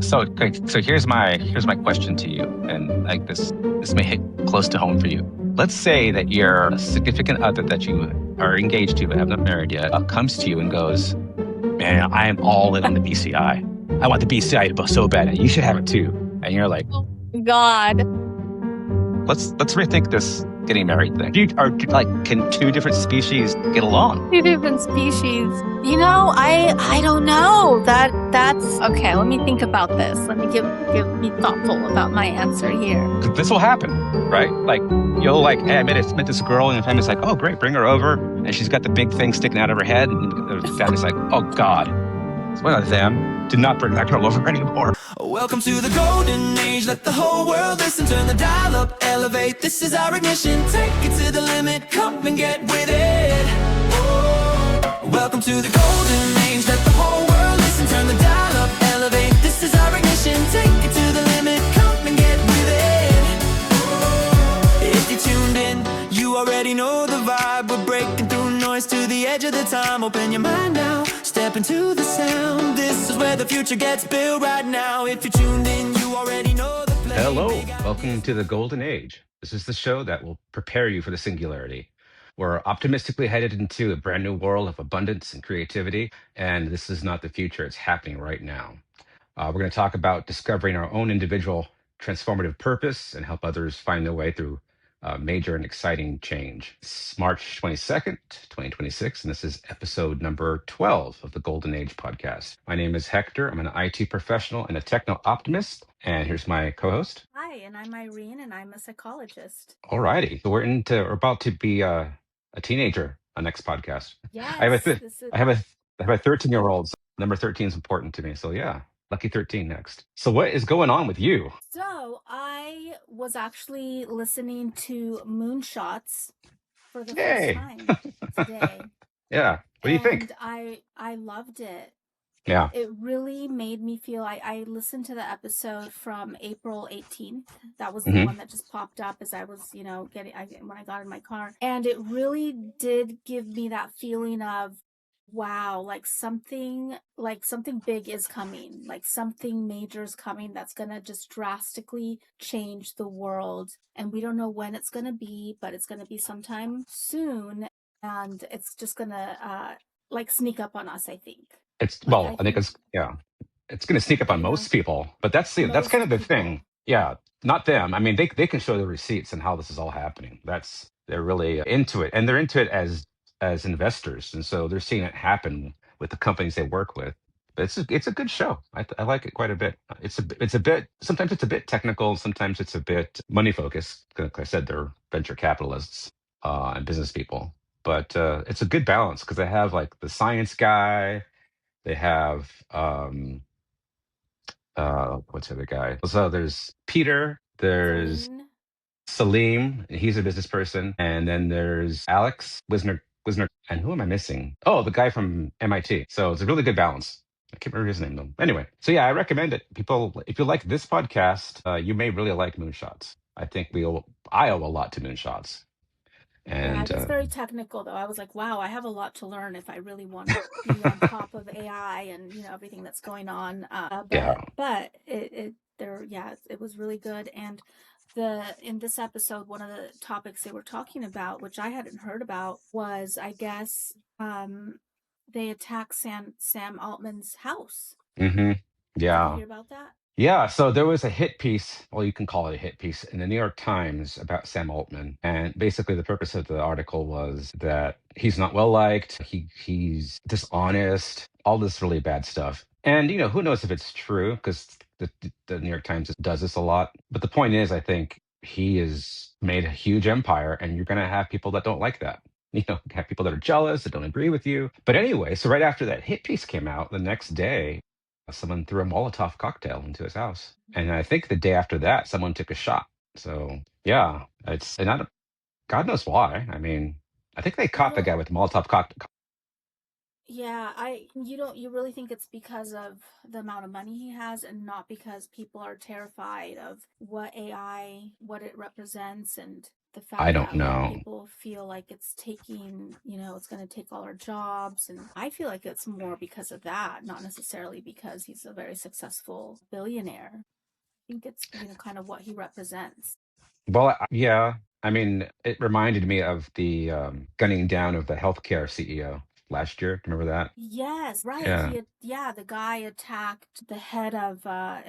So here's my question to you, and like this may hit close to home for you. Let's say that your significant other that you are engaged to but have not married yet comes to you and goes, "Man, I am all in on the BCI. I want the BCI so bad, and you should have it too." And you're like, Oh God. let's rethink this getting married thing. Can two different species get along? Two different species. I don't know. That's okay. Let me think about this. Let me be thoughtful about my answer here. 'Cause this will happen, right? Like you'll like, hey, met this girl, and the family's like, oh great, bring her over, and she's got the big thing sticking out of her head, and the family's like, oh God, it's one of them. Do not bring that girl over anymore. Welcome to the golden age. Let the whole world listen. Turn the dial up, elevate. This is our ignition. Take it to the limit. Come and get with it. Welcome to the golden age. Let the whole world listen. Turn the dial up, elevate. This is our ignition. Take it to the limit. Come and get with it. If you tuned in, you already know the vibe. We're breaking through noise to the edge of the time. Open your mind now. Step into the sound. This is where the future gets built right now. If you're tuned in, you already know the play. Hello, welcome to the Golden Age. This is the show that will prepare you for the singularity. We're optimistically headed into a brand new world of abundance and creativity, and this is not the future, it's happening right now. We're going to talk about discovering our own individual transformative purpose and help others find their way through major and exciting change. It's March 22nd, 2026, and this is episode number 12 of the Golden Age podcast. My name is Hector. I'm an IT professional and a techno optimist. And here's my co host. Hi, and I'm Irene, and I'm a psychologist. All righty. So we're about to be a teenager on next podcast. Yes, I have a th- this is. I have a I have a 13-year-old. So number 13 is important to me. So yeah, lucky 13 next. So what is going on with you? So I was actually listening to Moonshots for the first Yay. time today. Yeah. What do you think? And I loved it. Yeah. It really made me feel. I listened to the episode from April 18th. That was the hmm one that just popped up as I was, when I got in my car. And it really did give me that feeling of, wow, like something big is coming, like something major is coming that's going to just drastically change the world. And we don't know when it's going to be, but it's going to be sometime soon. And it's just going to sneak up on us, I think. I think it's going to sneak up on most people, but that's kind Most of the people. thing. Yeah, not them. I mean, they can show the receipts and how this is all happening. They're really into it, and they're into it as investors, and so they're seeing it happen with the companies they work with. But it's a good show. I like it quite a bit. It's a bit sometimes it's a bit technical, sometimes it's a bit money focused. Like I said, they're venture capitalists and business people, but it's a good balance because they have like the science guy. They have what's the other guy? So there's Peter, there's Celine. Salim, he's a business person, and then there's Alex Wisner, and who am I missing? Oh, the guy from MIT. So it's a really good balance. I can't remember his name though. Anyway, so yeah, I recommend it. People, if you like this podcast, you may really like Moonshots. I owe a lot to Moonshots, Yeah, and it gets very technical though. I was like, wow, I have a lot to learn if I really want to be on top of AI and everything that's going on. yeah. But it was really good. And in this episode, one of the topics they were talking about, which I hadn't heard about, was I guess they attacked Sam Altman's house. hmm Did you Yeah. hear about that? Yeah, so there was a hit piece, well, you can call it a hit piece, in the New York Times about Sam Altman. And basically the purpose of the article was that he's not well liked, he's dishonest, all this really bad stuff. And who knows if it's true, because the New York Times does this a lot. But the point is, I think he has made a huge empire, and you're gonna have people that don't like that. Have people that are jealous, that don't agree with you. But anyway, so right after that hit piece came out, the next day, someone threw a Molotov cocktail into his house. And I think the day after that, someone took a shot. So yeah, and God knows why. I mean, I think they You caught the don't guy with the Molotov cocktail. Yeah, you really think it's because of the amount of money he has and not because people are terrified of what AI, what it represents and The I fact don't that a lot of know. people feel like it's taking, it's going to take all our jobs. And I feel like it's more because of that, not necessarily because he's a very successful billionaire. I think it's, kind of what he represents. Well, yeah. I mean, it reminded me of the gunning down of the healthcare CEO last year. Remember that? Yes, right. Yeah. The guy attacked the head of a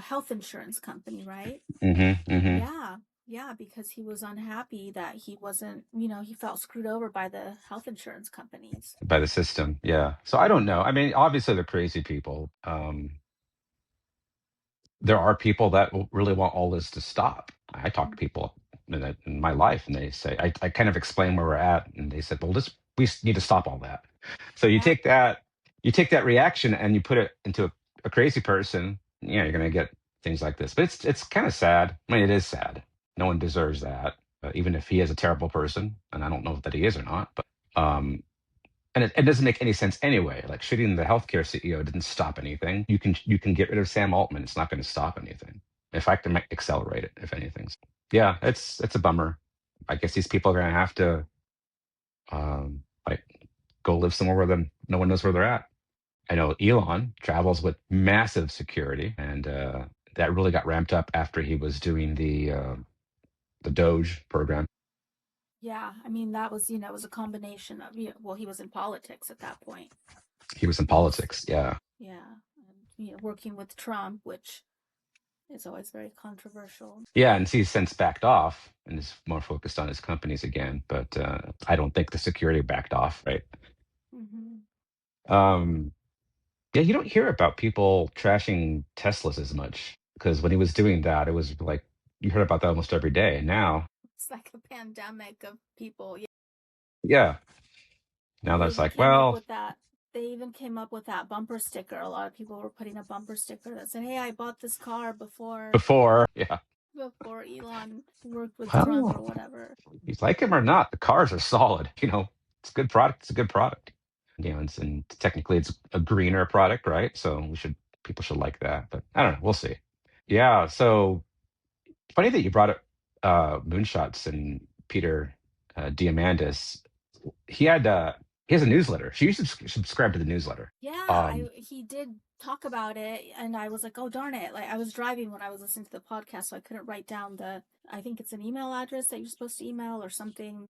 health insurance company, right? Mm-hmm. Yeah, yeah, because he was unhappy that he wasn't, he felt screwed over by the health insurance companies. By the system. Yeah. So I don't know. I mean, obviously they're crazy people. There are people that really want all this to stop. I talk to people in my life, and they say, I kind of explain where we're at, and they said, well, we need to stop all that. So Yeah, you take that reaction and you put it into a crazy person. Yeah, you're going to get things like this. But it's kind of sad. I mean, it is sad. No one deserves that, even if he is a terrible person, and I don't know that he is or not. But and it doesn't make any sense anyway. Like shooting the healthcare CEO didn't stop anything. You can get rid of Sam Altman. It's not going to stop anything. In fact, it might accelerate it, if anything. Yeah, it's a bummer. I guess these people are going to have to like go live somewhere where no one knows where they're at. I know Elon travels with massive security, and that really got ramped up after he was doing the Doge program. yeah. I mean, that was, it was a combination of, well, he was in politics at that point. He was in He was, politics. Yeah. yeah, and, working with Trump, which is always very controversial. Yeah, and he's since backed off and is more focused on his companies again. But I don't think the security backed off, right? Hmm. Um, yeah, you don't hear about people trashing Teslas as much because when he was doing that, it was like you heard about that almost every day. And now, It's like a pandemic of people. Yeah. yeah, now They that's even like, came up well, with that. They even came up with that bumper sticker. A lot of people were putting a bumper sticker that said, "Hey, I bought this car before before, yeah, Elon worked with Trump or well, whatever." you like him or not, the cars are solid. It's a good product. It's a good product. And technically it's a greener product, right? So people should like that. But I don't know. We'll see. Yeah. So funny that you brought up moonshots and Peter Diamandis. He had he has a newsletter. She used to subscribe to the newsletter. Yeah, Um, he did talk about it, and I was like, "Oh darn it!" Like I was driving when I was listening to the podcast, so I couldn't write down the. I think it's an email address that you're supposed to email or something.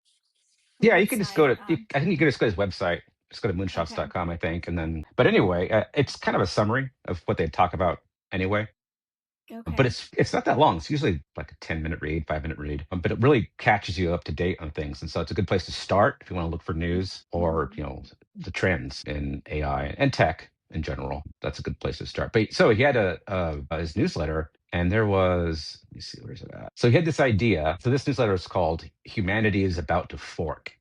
A yeah, you can just go website. to. I think you can just go to his website. Just go to Okay. moonshots.com, I think, and then. But anyway, it's kind of a summary of what they talk about anyway. But Okay. it's not that long. It's usually like a 10-minute read, 5-minute read. But it really catches you up to date on things. And so it's a good place to start if you want to look for news or, Mm-hmm. the trends in AI and tech in general. That's a good place to start. But so he had his newsletter, and there was, let me see, where's it at? So he had this idea. So this newsletter is called Humanity is About to Fork.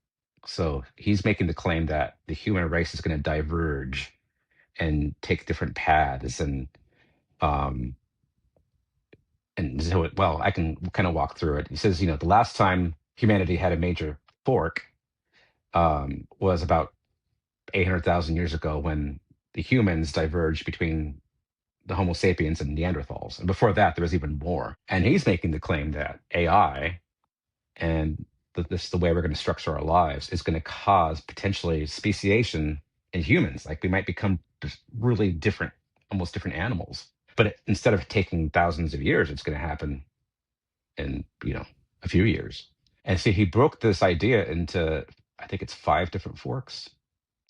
So he's making the claim that the human race is going to diverge and take different paths um, and so well, I can kind of walk through it. He says, the last time humanity had a major fork was about 800,000 years ago when the humans diverged between the Homo sapiens and Neanderthals. And before that, there was even more. And he's making the claim that AI and the way we're going to structure our lives is going to cause potentially speciation in humans. Like we might become just really different, almost different animals. But instead of taking thousands of years, it's going to happen in a few years. And see, he broke this idea into, I think it's five different forks.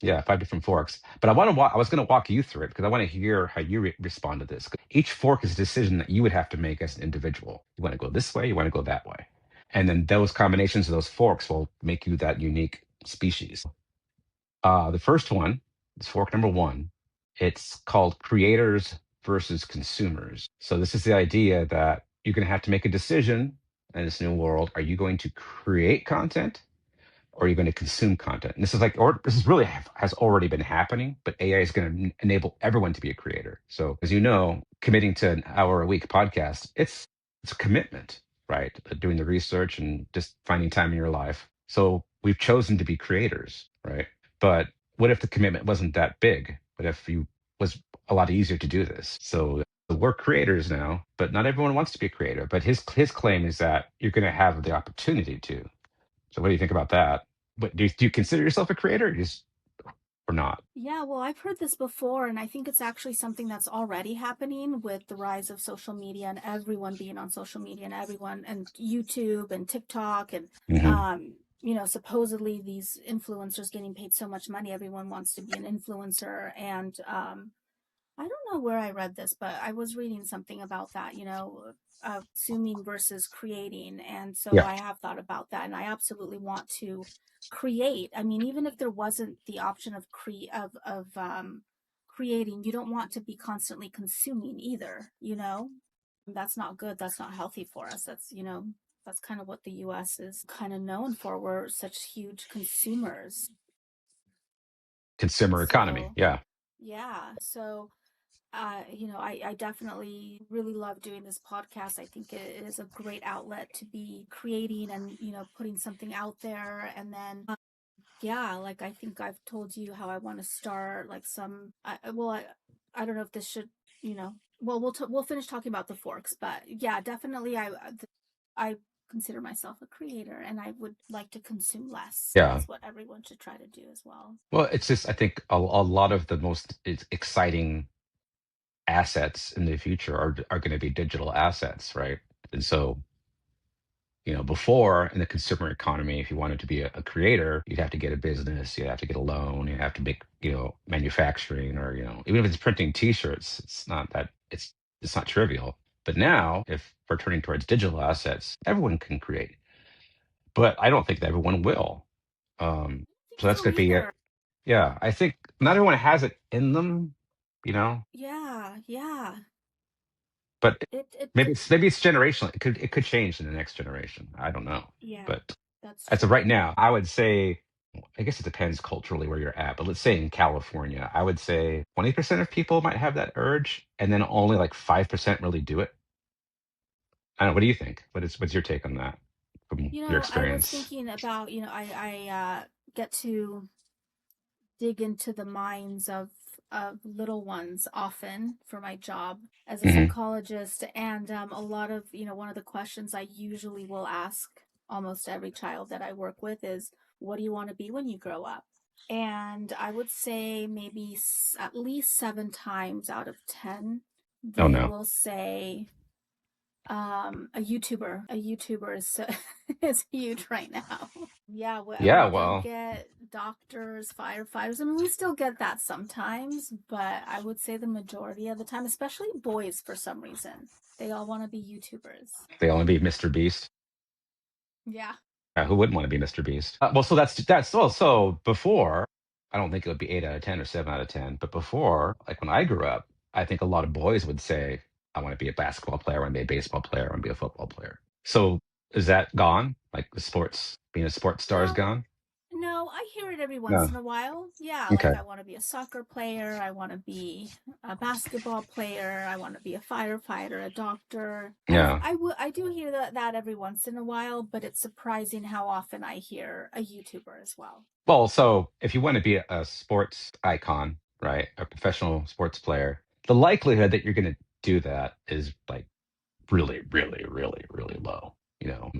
Yeah, five different forks. But I was going to walk you through it because I want to hear how you respond to this. Each fork is a decision that you would have to make as an individual. You want to go this way, you want to go that way, and then those combinations of those forks will make you that unique species. The first one is fork number one. It's called creators versus consumers. So this is the idea that you're going to have to make a decision in this new world. Are you going to create content or are you going to consume content? And this is or this is really has already been happening, but AI is going to enable everyone to be a creator. So as you know, committing to an hour a week podcast, it's a commitment, right? Doing the research and just finding time in your life. So we've chosen to be creators, right? But what if the commitment wasn't that big? What if you was a lot easier to do this? So we're creators now, but not everyone wants to be a creator. But his claim is that you're going to have the opportunity to. So what do you think about that? But do you consider yourself a creator or not? Yeah, well, I've heard this before, and I think it's actually something that's already happening with the rise of social media and everyone being on social media and everyone and YouTube and TikTok and Hmm. supposedly these influencers getting paid so much money, everyone wants to be an influencer. And I don't know where I read this, but I was reading something about that, consuming versus creating. And so Yeah. I have thought about that, and I absolutely want to create. I mean, even if there wasn't the option of creating, you don't want to be constantly consuming either. That's not good. That's not healthy for us. That's kind of what the US is kind of known for. We're such huge consumers. Consumer economy. So, Yeah. yeah. So I definitely really love doing this podcast. I think it is a great outlet to be creating and, putting something out there. And then, yeah, like I think I've told you how I want to start like I don't know if this should, well, we'll finish talking about the forks, but yeah, definitely I consider myself a creator and I would like to consume less. Yeah. That's what everyone should try to do as well. Well, it's just I think a lot of the most exciting assets in the future are going to be digital assets, right? And so, before in the consumer economy, if you wanted to be a creator, you'd have to get a business, you'd have to get a loan, you have to make, manufacturing, or, even if it's printing t-shirts, it's not trivial. But now, if we're turning towards digital assets, everyone can create. But I don't think that everyone will. Um, I don't think so that's so going to be it. either. Yeah, I think not everyone has it in them, you know, Yeah, yeah. but It maybe it's generational. It could change in the next generation. I don't know. Yeah, But that's as of right true. now, I would say, I guess it depends culturally where you're at. But let's say in California, I would say 20% of people might have that urge, and then only like 5% really do it. I don't know. What do you think? What's your take on that from your I was experience? thinking about, I get to dig into the minds of little ones often for my job as a Hmm. psychologist, and a lot of, one of the questions I usually will ask almost every child that I work with is, what do you want to be when you grow up? And I would say maybe at least 7 times out of 10 Oh they no. will say a YouTuber is is huge right now. Yeah, Yeah. we don't Well, get doctors, firefighters. I mean, we still get that sometimes, but I would say the majority of the time, especially boys for some reason, they all want to be YouTubers. they only be Mr. Beast. Yeah. Yeah, who wouldn't want to be Mr. Beast? Well, so that's well. So before, I don't think it would be 8 out of 10 or 7 out of 10. But before, like when I grew up, I think a lot of boys would say, "I want to be a basketball player. I want to be a baseball player. I want to be a football player." So is that gone? Like being a sports star is No, gone? no, I hear it every once No. in a while. Yeah, like Okay. I want to be a soccer player, I want to be a basketball player, I want to be a firefighter, a doctor. Yeah. I do hear that every once in a while, but it's surprising how often I hear a YouTuber as well. Well, so if you want to be a sports icon, right, a professional sports player, the likelihood that you're going to do that is like really, really, really, really low.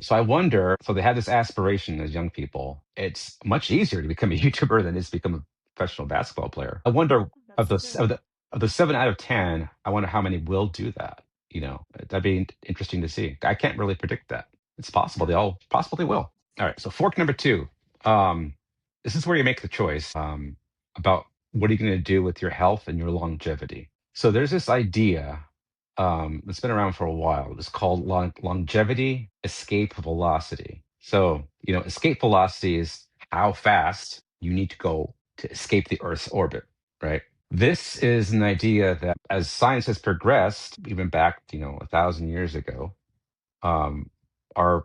So I wonder, so they have this aspiration as young people. It's much easier to become a YouTuber than it is to become a professional basketball player. I wonder of That's the true. of the 7 out of 10, I wonder how many will do that. That'd be interesting to see. I can't really predict that. It's possible they Yeah. all possibly will. All right. So fork number two. Um, this is where you make the choice about what are you going to do with your health and your longevity. So there's this idea it's been around for a while. It's called longevity escape velocity. So, escape velocity is how fast you need to go to escape the Earth's orbit, right? This is an idea that as science has progressed, even back, 1,000 years ago, um, our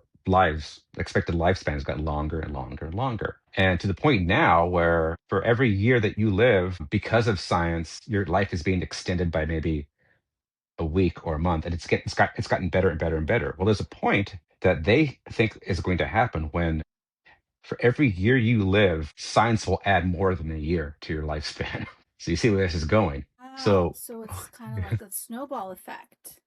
expected lifespans got longer and longer and longer. And to the point now where for every year that you live, because of science, your life is being extended by maybe a week or a month, and it's gotten better and better and better. Well, there's a point that they think is going to happen when for every year you live, science will add more than a year to your lifespan. So you see where this is going. Wow. So it's kind of like a snowball effect.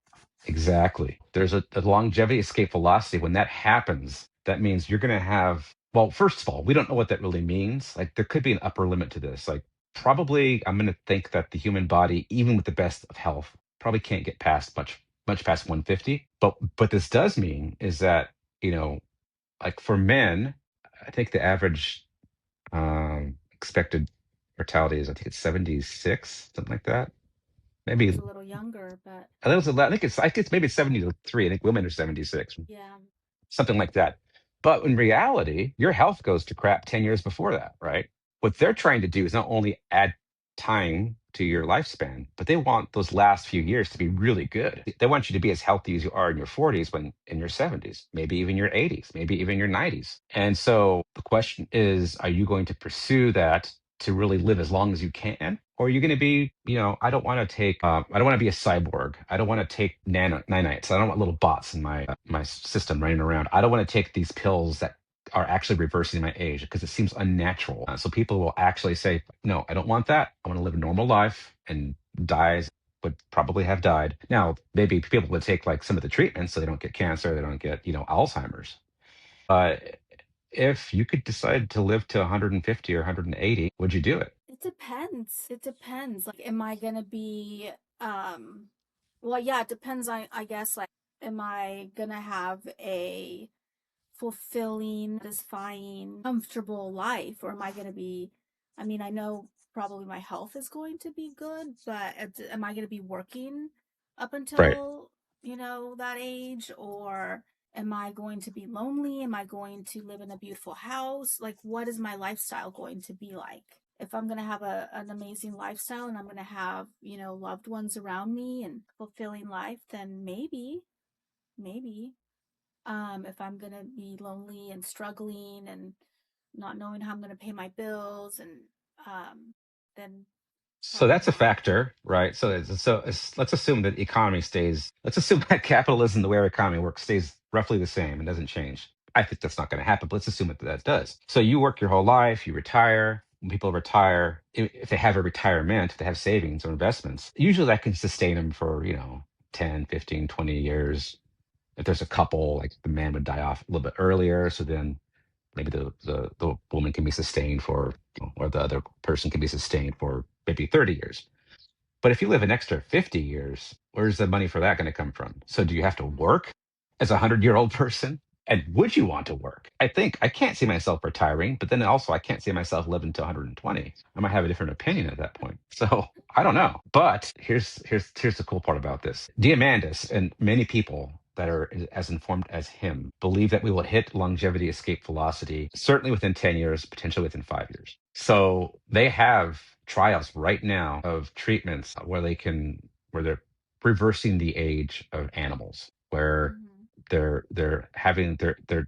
Exactly. There's a longevity escape velocity. When that happens, that means you're going to have, well, first of all, we don't know what that really means. Like, there could be an upper limit to this. Like, probably, I'm going to think that the human body, even with the best of health, probably can't get past much past 150. But this does mean is that, you know, like for men, I think the average expected mortality is, I think it's 76, something like that. I Maybe was a little younger, but I think I think it's maybe 73. I think women are 76, yeah. something like that. But in reality, your health goes to crap 10 years before that, right? What they're trying to do is not only add time to your lifespan, but they want those last few years to be really good. They want you to be as healthy as you are in your 40s when in your 70s, maybe even your 80s, maybe even your 90s. And so the question is, are you going to pursue that to really live as long as you can? Or are you going to be, I don't want to I don't want to be a cyborg. I don't want to take nanites. I don't want little bots in my system running around. I don't want to take these pills that are actually reversing my age because it seems unnatural. So people will actually say, no, I don't want that. I want to live a normal life and die as would probably have died. Now, maybe people would take like some of the treatments so they don't get cancer, they don't get, Alzheimer's. But if you could decide to live to 150 or 180, would you do it? It depends. It depends. Like, am I gonna be well, yeah, it depends. I guess, like, am I gonna have a fulfilling, satisfying, comfortable life, or am I gonna be? I mean, I know probably my health is going to be good, but am I gonna be working up Right. until that age, or am I going to be lonely? Am I going to live in a beautiful house? Like, what is my lifestyle going to be like? If I'm going to have an amazing lifestyle and I'm going to have, loved ones around me and fulfilling life, then maybe. If I'm going to be lonely and struggling and not knowing how I'm going to pay my bills, and then So probably that's a not. factor, right? Let's assume that economy stays. Let's assume that capitalism, the way our economy works, stays roughly the same and doesn't change. I think that's not going to happen, but let's assume that does. So you work your whole life, you retire. When people retire, if they have a retirement, if they have savings or investments, usually that can sustain them for, 10, 15, 20 years. If there's a couple, like the man would die off a little bit earlier, so then maybe the woman can be sustained for, or the other person can be sustained for maybe 30 years. But if you live an extra 50 years, where's the money for that going to come from? So do you have to Mm-hmm. work as a 100-year-old person? And would you want to work? I think I can't see myself retiring, but then also I can't see myself living to 120. I might have a different opinion at that point. So I don't know. But here's the cool part about this. Diamandis and many people that are as informed as him believe that we will hit longevity escape velocity certainly within 10 years, potentially within 5 years. So they have trials right now of treatments where they're reversing the age of animals, where Mm-hmm. they're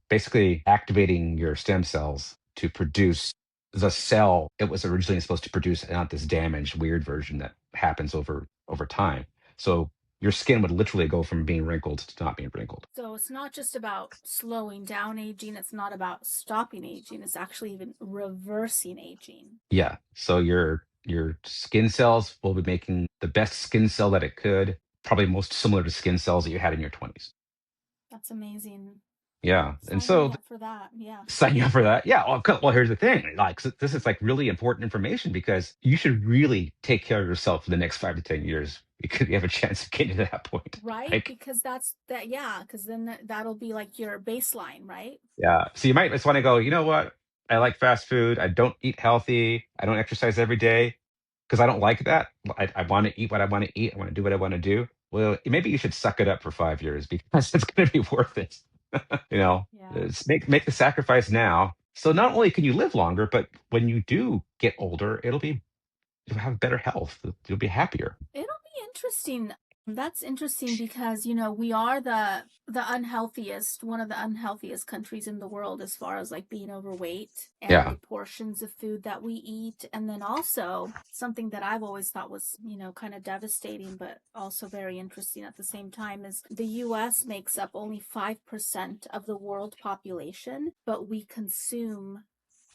basically activating your stem cells to produce the cell it was originally supposed to produce, and not this damaged weird version that happens over time. So your skin would literally go from being wrinkled to not being wrinkled. So it's not just about slowing down aging, it's not about stopping aging, it's actually even reversing aging. Yeah. So your skin cells will be making the best skin cell that it could, probably most similar to skin cells that you had in your 20s. That's amazing. Yeah. And Sign me so up for that. Yeah. sign you up for that. Yeah. Well, here's the thing. Like, so this is like really important information because you should really take care of yourself for the next 5 to 10 years because you have a chance of getting to that point. Right? Like, Because that's that, yeah, because then that'll be like your baseline, right? yeah. So you might just want to go, you know what? I like fast food. I don't eat healthy. I don't exercise every day because I don't like that. I want to eat what I want to eat. I want to do what I want to do. Well, maybe you should suck it up for 5 years because it's going to be worth it. Yeah. Make the sacrifice now. So not only can you live longer, but when you do get older, you'll have better health. You'll be happier. It'll be interesting. That's interesting because, we are the unhealthiest, one of the unhealthiest countries in the world as far as like being overweight and Yeah. the portions of food that we eat. And then also something that I've always thought was, kind of devastating, but also very interesting at the same time is the US makes up only 5% of the world population, but we consume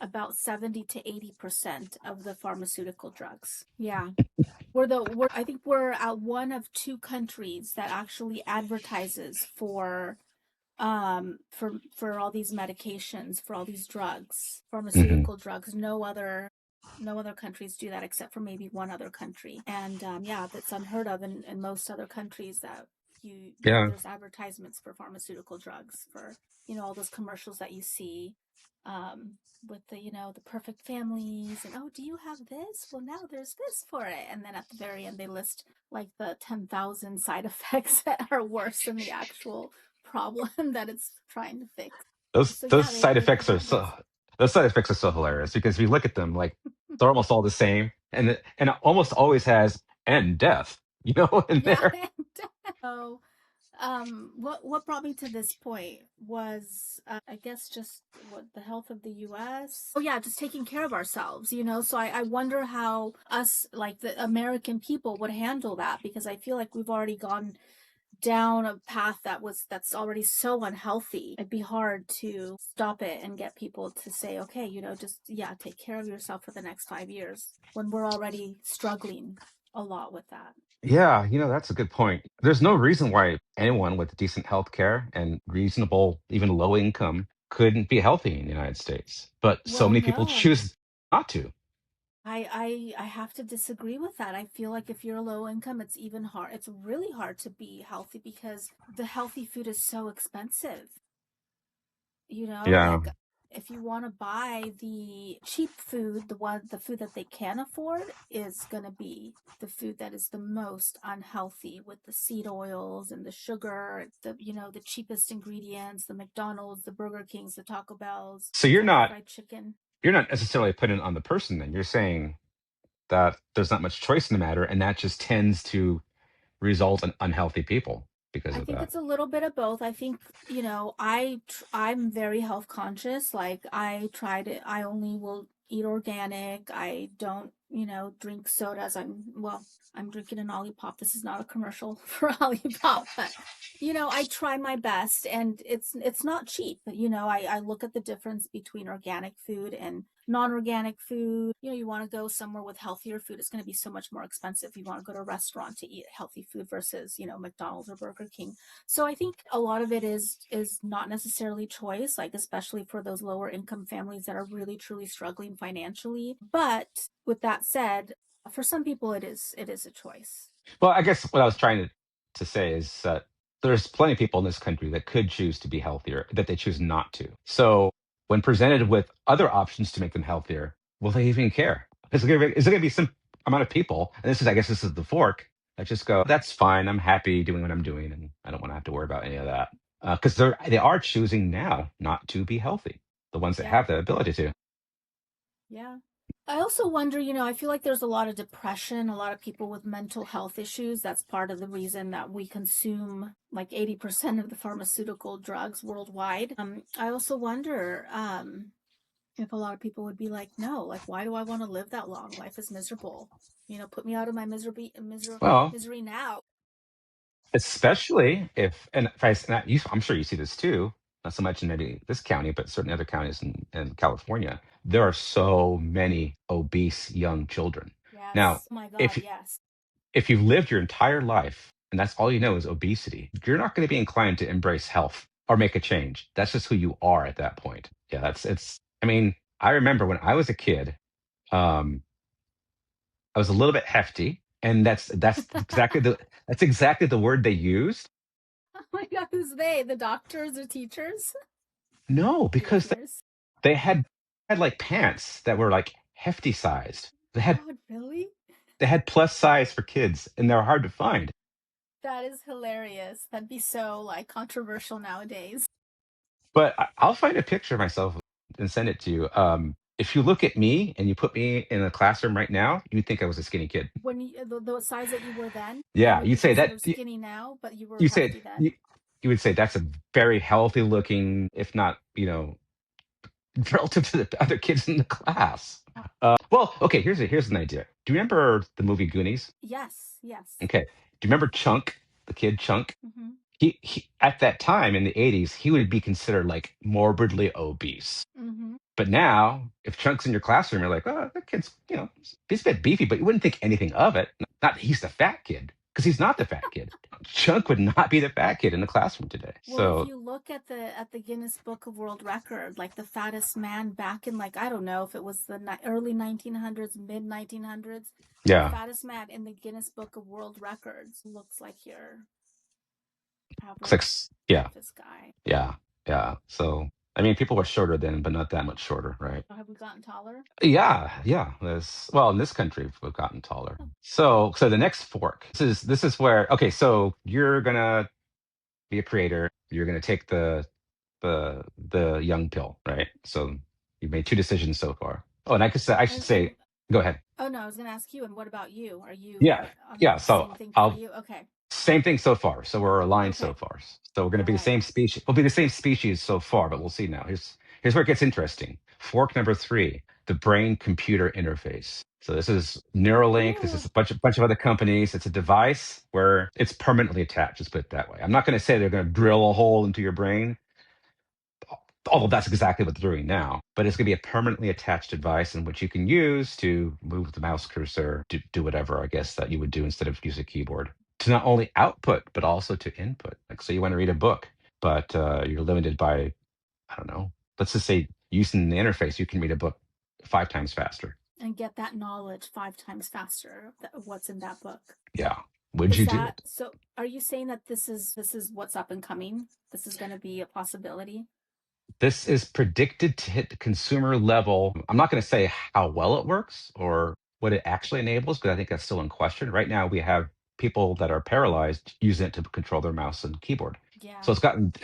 about 70 to 80% of the pharmaceutical drugs. Yeah. I think we're at one of two countries that actually advertises for all these medications, for all these drugs, Hmm. pharmaceutical drugs. No other countries do that except for maybe one other country. And yeah, that's unheard of in most other countries that Yeah. there's advertisements for pharmaceutical drugs, for all those commercials that you see, um with the perfect families, and, oh, do you have this? Well, now there's this for it. And then at the very end they list like the 10,000 side effects that are worse than the actual problem that it's trying to fix. Those So those yeah, side they effects have are all so those. those side effects are so hilarious because if you look at them, like they're almost all the same, and it almost always has and death, in Yeah. there. So what brought me to this point was, I guess, just what the health of the US. Oh yeah, just taking care of ourselves, so I wonder how us, like the American people, would handle that, because I feel like we've already gone down a path that's already so unhealthy. It'd be hard to stop it and get people to say, okay, just, yeah, take care of yourself for the next 5 years, when we're already struggling a lot with that. Yeah, that's a good point. There's no reason why anyone with decent health care and reasonable, even low income, couldn't be healthy in the United States. But so Well, many people no. choose not to. I have to disagree with that. I feel like if you're low income, it's even hard. It's really hard to be healthy because the healthy food is so expensive. Yeah. Like, if you want to buy the cheap food, the food that they can afford is going to be the food that is the most unhealthy, with the seed oils and the sugar, the cheapest ingredients, the McDonald's, the Burger Kings, the Taco Bells, So Kentucky Fried Chicken. you're not necessarily putting it on the person then. You're saying that there's not much choice in the matter, and that just tends to result in unhealthy people because I of think that. it's a little bit of both. I think, I'm very health conscious. Like, I only will eat organic. I don't, drink sodas. I'm drinking an Olipop. This is not a commercial for Olipop, but I try my best, and it's not cheap. I look at the difference between organic food and non-organic food. You want to go somewhere with healthier food, it's going to be so much more expensive. You want to go to a restaurant to eat healthy food versus, McDonald's or Burger King. So I think a lot of it is not necessarily choice, like, especially for those lower income families that are really truly struggling financially. But with that said, for some people it is a choice. Well, I guess what I was trying to say is that there's plenty of people in this country that could choose to be healthier, that they choose not to. So when presented with other options to make them healthier, will they even care? Is there going to be some amount of people, and I guess this is the fork, that just go, that's fine. I'm happy doing what I'm doing, and I don't want to have to worry about any of that. Because they are choosing now not to be healthy, the ones that Yeah. have the ability to. Yeah. I also wonder, I feel like there's a lot of depression, a lot of people with mental health issues. That's part of the reason that we consume like 80% of the pharmaceutical drugs worldwide. I also wonder, if a lot of people would be like, no, like, why do I want to live that long? Life is miserable. Put me out of my Well, misery now. especially if I'm sure you see this too, not so much in maybe this county, but certain other counties in California. There are so many obese young children. Now, Yes. Oh my God, if yes. if you've lived your entire life and that's all you know is obesity, you're not going to be inclined to embrace health or make a change. That's just who you are at that point. Yeah, that's it's. I mean, I remember when I was a kid, um, I was a little bit hefty, and that's exactly the word they used. Oh my God, who's they? The doctors or teachers? No, The because listeners? they had like pants that were like hefty sized. They had God, really? they had plus size for kids, and they're hard to find. That is hilarious. That'd be so, like, controversial nowadays. But I'll find a picture of myself and send it to you. If you look at me and you put me in a classroom right now, you'd think I was a skinny kid. When the size that you were then, that Yeah, would be you'd say that. considered skinny now, but you were You say healthy then. you would say that's a very healthy looking, if not, relative to the other kids in the class. Well, okay, here's an idea. Do you remember the movie Goonies? Yes, yes. Okay. Do you remember Chunk, the kid Chunk? Hmm. He at that time in the 80s, he would be considered like morbidly obese. But now, if Chunk's in your classroom, you're like, oh, that kid's, he's a bit beefy, but you wouldn't think anything of it. Not he's the fat kid, because he's not the fat kid. Chunk would not be the fat kid in the classroom today. Well, if So you look at the Guinness Book of World Record, like the fattest man back in, like, I don't know if it was the early 1900s, mid 1900s, the yeah, fattest man in the Guinness Book of World Records looks like your it's like average yeah, office guy. yeah, yeah. So I mean, people were shorter then, but not that much shorter, right? Have we gotten taller? Yeah, yeah. Well, in this country, we've gotten taller. Oh. So the next fork. This is where okay. So you're gonna be a creator. You're gonna take the young pill, right? So you've made two decisions so far. Oh, and I should And say, go ahead. oh no, I was going to ask you. And what about you? Are you Yeah, on yeah. the So same thing for I'll you? Okay. same thing so far. So we're aligned so Okay. far. So we're going to All be the right. same species. We'll be the same species so far, but we'll see now. Here's where it gets interesting. Fork number 3, the brain-computer interface. So this is Neuralink. This is a bunch of other companies. It's a device where it's permanently attached. Let's put it that way. I'm not going to say they're going to drill a hole into your brain, although that's exactly what they're doing now. But it's going to be a permanently attached device in which you can use to move the mouse cursor, do whatever, I guess, that you would do instead of use a keyboard. To not only output, but also to input. Like, so you want to read a book, but you're limited by, I don't know, let's just say using the interface, you can read a book 5 times faster. And get that knowledge 5 times faster of what's in that book. Yeah. Would Is you do that it? so? Are you saying that this is what's up and coming? This is going to be a possibility? This is predicted to hit the consumer level. I'm not going to say how well it works or what it actually enables, because I think that's still in question. Right now, we have people that are paralyzed using it to control their mouse and keyboard. Yeah. So it's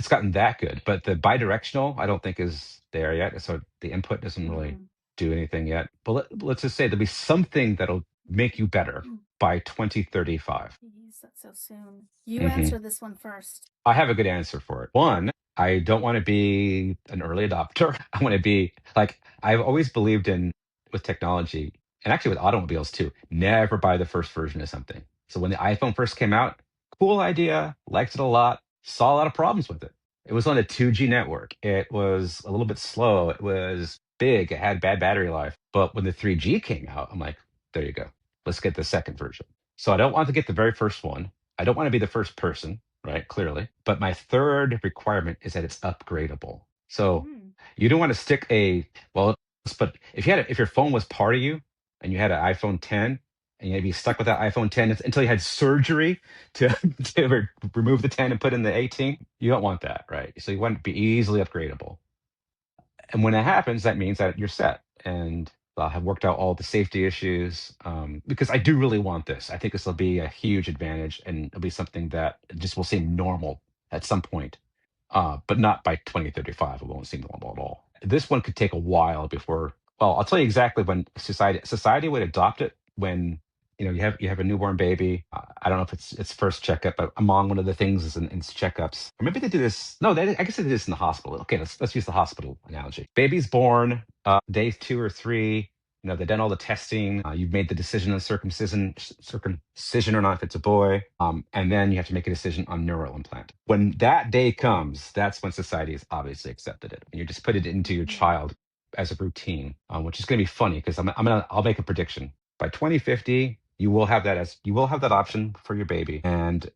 gotten that good, but the bidirectional I don't think is there yet. So the input doesn't really do anything yet. But let's just say there'll be something that'll make you better by 2035. Jeez, that's so soon. You Mhm. answer this one first. I have a good answer for it. One, I don't want to be an early adopter. I want to be like, I've always believed in with technology and actually with automobiles too, never buy the first version of something. So when the iPhone first came out, cool idea, liked it a lot, saw a lot of problems with it. It was on a 2G network. It was a little bit slow. It was big. It had bad battery life. But when the 3G came out, I'm like, there you go. Let's get the second version. So I don't want to get the very first one. I don't want to be the first person, right? Clearly. But my third requirement is that it's upgradable. So you don't want to stick but if your phone was part of you and you had an iPhone 10 and you'd be stuck with that iPhone 10 until you had surgery to, remove the 10 and put in the 18, you don't want that, right? So you want it to be easily upgradable. And when that happens, that means that you're set. And I'll have worked out all the safety issues because I do really want this. I think this will be a huge advantage and it'll be something that just will seem normal at some point, but not by 2035. It won't seem normal at all. This one could take a while before. Well, I'll tell you exactly when society would adopt it when you have a newborn baby. I don't know if it's first checkup, but among one of the things is in checkups. Or maybe they do this. No, I guess they do this in the hospital. Okay, let's use the hospital analogy. Baby's born, day 2 or 3. They've done all the testing. You've made the decision on circumcision or not if it's a boy, and then you have to make a decision on neural implant. When that day comes, that's when society has obviously accepted it, and you just put it into your child as a routine, which is going to be funny because I'll make a prediction. By 2050, you will have that option for your baby, and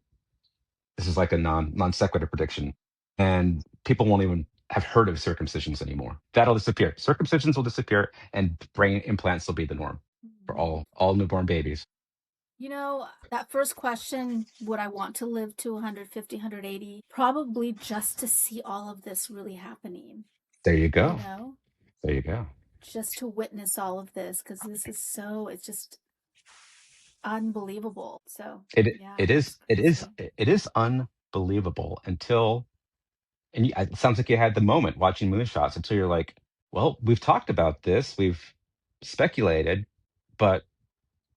this is like a non sequitur prediction, and people won't even have heard of circumcisions anymore. That'll disappear. Circumcisions will disappear, and brain implants will be the norm for all newborn babies. That first question, would I want to live to 150, 180? Probably just to see all of this really happening. There you go. There you go. Just to witness all of this, because this is it's just unbelievable. So it is unbelievable until, and it sounds like you had the moment watching moonshots until you're like, well, we've talked about this, we've speculated, but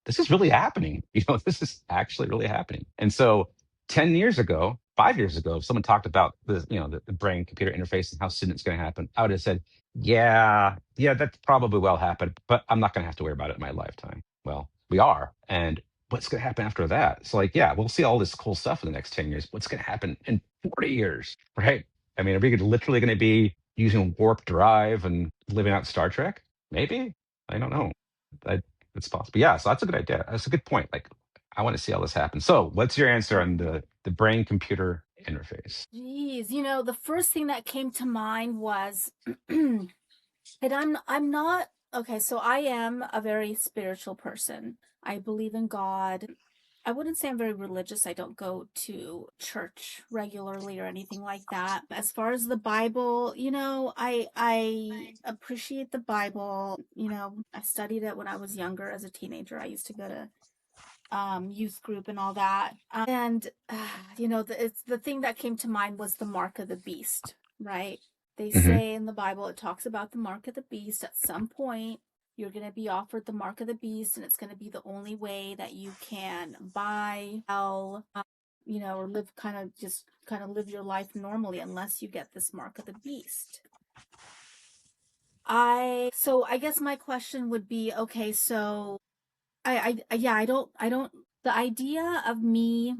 this is really happening. This is actually really happening. And so 10 years ago, 5 years ago, if someone talked about the brain computer interface and how soon it's going to happen, I would have said, yeah, that probably will happen, but I'm not going to have to worry about it in my lifetime. Well, we are. And what's going to happen after that? So we'll see all this cool stuff in the next 10 years. What's going to happen in 40 years, right? I mean, are we literally going to be using warp drive and living out Star Trek? Maybe. I don't know. I, it's possible. Yeah, so that's a good idea. That's a good point. Like, I want to see all this happen. So, what's your answer on the brain computer interface? Geez, the first thing that came to mind was, and I'm not okay. So I am a very spiritual person. I believe in God. I wouldn't say I'm very religious. I don't go to church regularly or anything like that. As far as the Bible, I appreciate the Bible. I studied it when I was younger as a teenager. I used to go to youth group and all that. And it's the thing that came to mind was the mark of the beast, right? They Hmm. say in the Bible, it talks about the mark of the beast. At some point, you're going to be offered the mark of the beast, and it's going to be the only way that you can buy, sell, or kind of live your life normally unless you get this mark of the beast. I guess my question would be, okay, so yeah, I don't, the idea of me,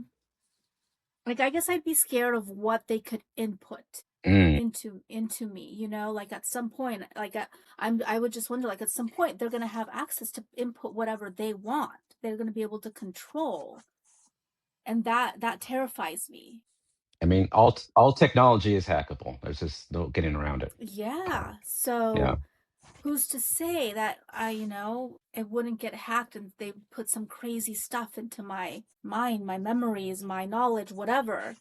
like, I guess I'd be scared of what they could input Mm. into me, like at some point, like I would just wonder, like at some point they're going to have access to input whatever they want. They're going to be able to control, and that terrifies me. I mean, all technology is hackable. There's just no getting around it. Yeah. Yeah. So who's to say that it wouldn't get hacked and they put some crazy stuff into my mind, my memories, my knowledge, whatever?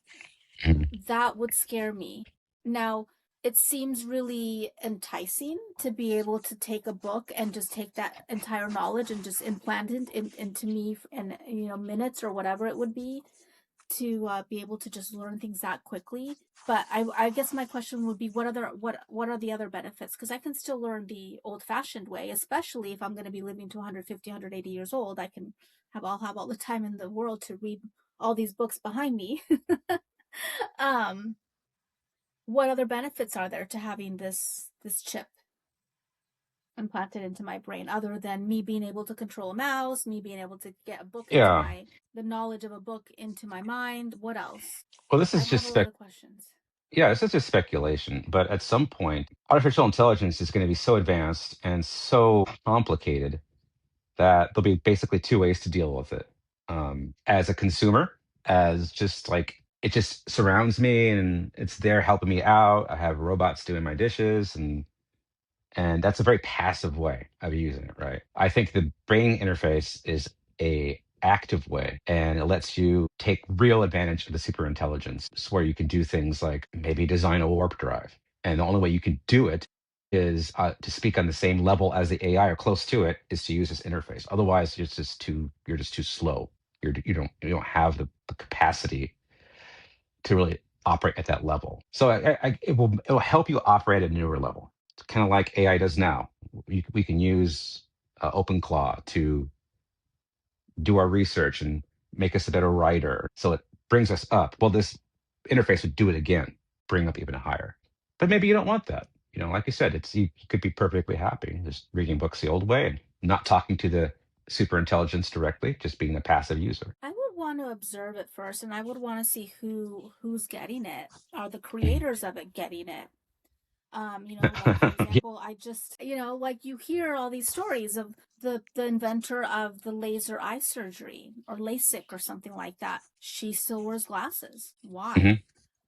Mhm. That would scare me. Now, it seems really enticing to be able to take a book and just take that entire knowledge and just implant it into me in minutes or whatever it would be, to be able to just learn things that quickly. But I guess my question would be, what are the other benefits? Because I can still learn the old fashioned way, especially if I'm going to be living to 150, 180 years old. I'll have all the time in the world to read all these books behind me. um, what other benefits are there to having this chip implanted into my brain, other than me being able to control a mouse, me being able to get a book into Yeah. the knowledge of a book into my mind? What else? Well, this I is have just a lot of questions. yeah, this is just speculation. But at some point, artificial intelligence is going to be so advanced and so complicated that there'll be basically two ways to deal with it. As a consumer, as just like it just surrounds me and it's there helping me out. I have robots doing my dishes, and that's a very passive way of using it, right? I think the brain interface is a active way, and it lets you take real advantage of the super intelligence. It's where you can do things like maybe design a warp drive, and the only way you can do it is to speak on the same level as the AI or close to it, is to use this interface. Otherwise, you're just too slow. You don't have the capacity to really operate at that level. So it will help you operate at a newer level. It's kind of like AI does now. We can use OpenClaw to do our research and make us a better writer. So it brings us up. Well, this interface would do it again, bring up even higher. But maybe you don't want that. Like you said, you could be perfectly happy just reading books the old way and not talking to the super intelligence directly, just being a passive user. I would want to observe it first, and I would want to see who's getting it. Are the Mhm. creators of it getting it? Like, for Yeah. example, I just, like, you hear all these stories of the inventor of the laser eye surgery, or LASIK or something like that. She still wears glasses. Why?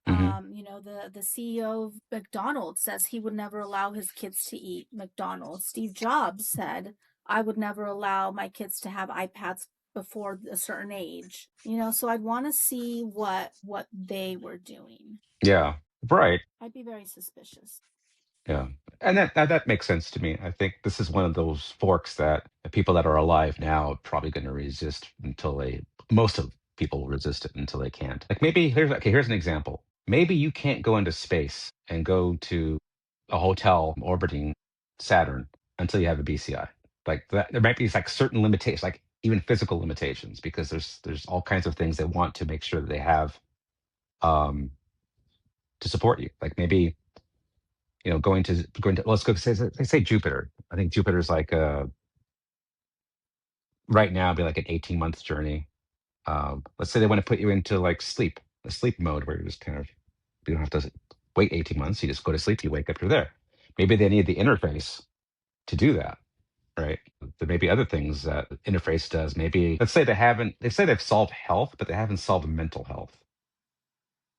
Hmm. Hmm. The CEO of McDonald's says he would never allow his kids to eat McDonald's. Steve Jobs said, I would never allow my kids to have iPads before a certain age. So I'd want to see what they were doing. Yeah. Right. I'd be very suspicious. Yeah, and that makes sense to me. I think this is one of those forks that the people that are alive now are probably going to resist until they. Most of people will resist it until they can't. Like maybe here's an example. Maybe you can't go into space and go to a hotel orbiting Saturn until you have a BCI. Like that, there might be like certain limitations, like even physical limitations, because there's all kinds of things they want to make sure that they have um, to support you. Like maybe going to let's go say Jupiter. I think Jupiter's like right now it'd be like an 18-month journey. Let's say they want to put you into like a sleep mode where you just kind of you don't have to wait 18 months. You just go to sleep, you wake up, you're there. Maybe they need the interface to do that, right? There may be other things that the interface does. Maybe, let's say they say they've solved health, but they haven't solved mental health,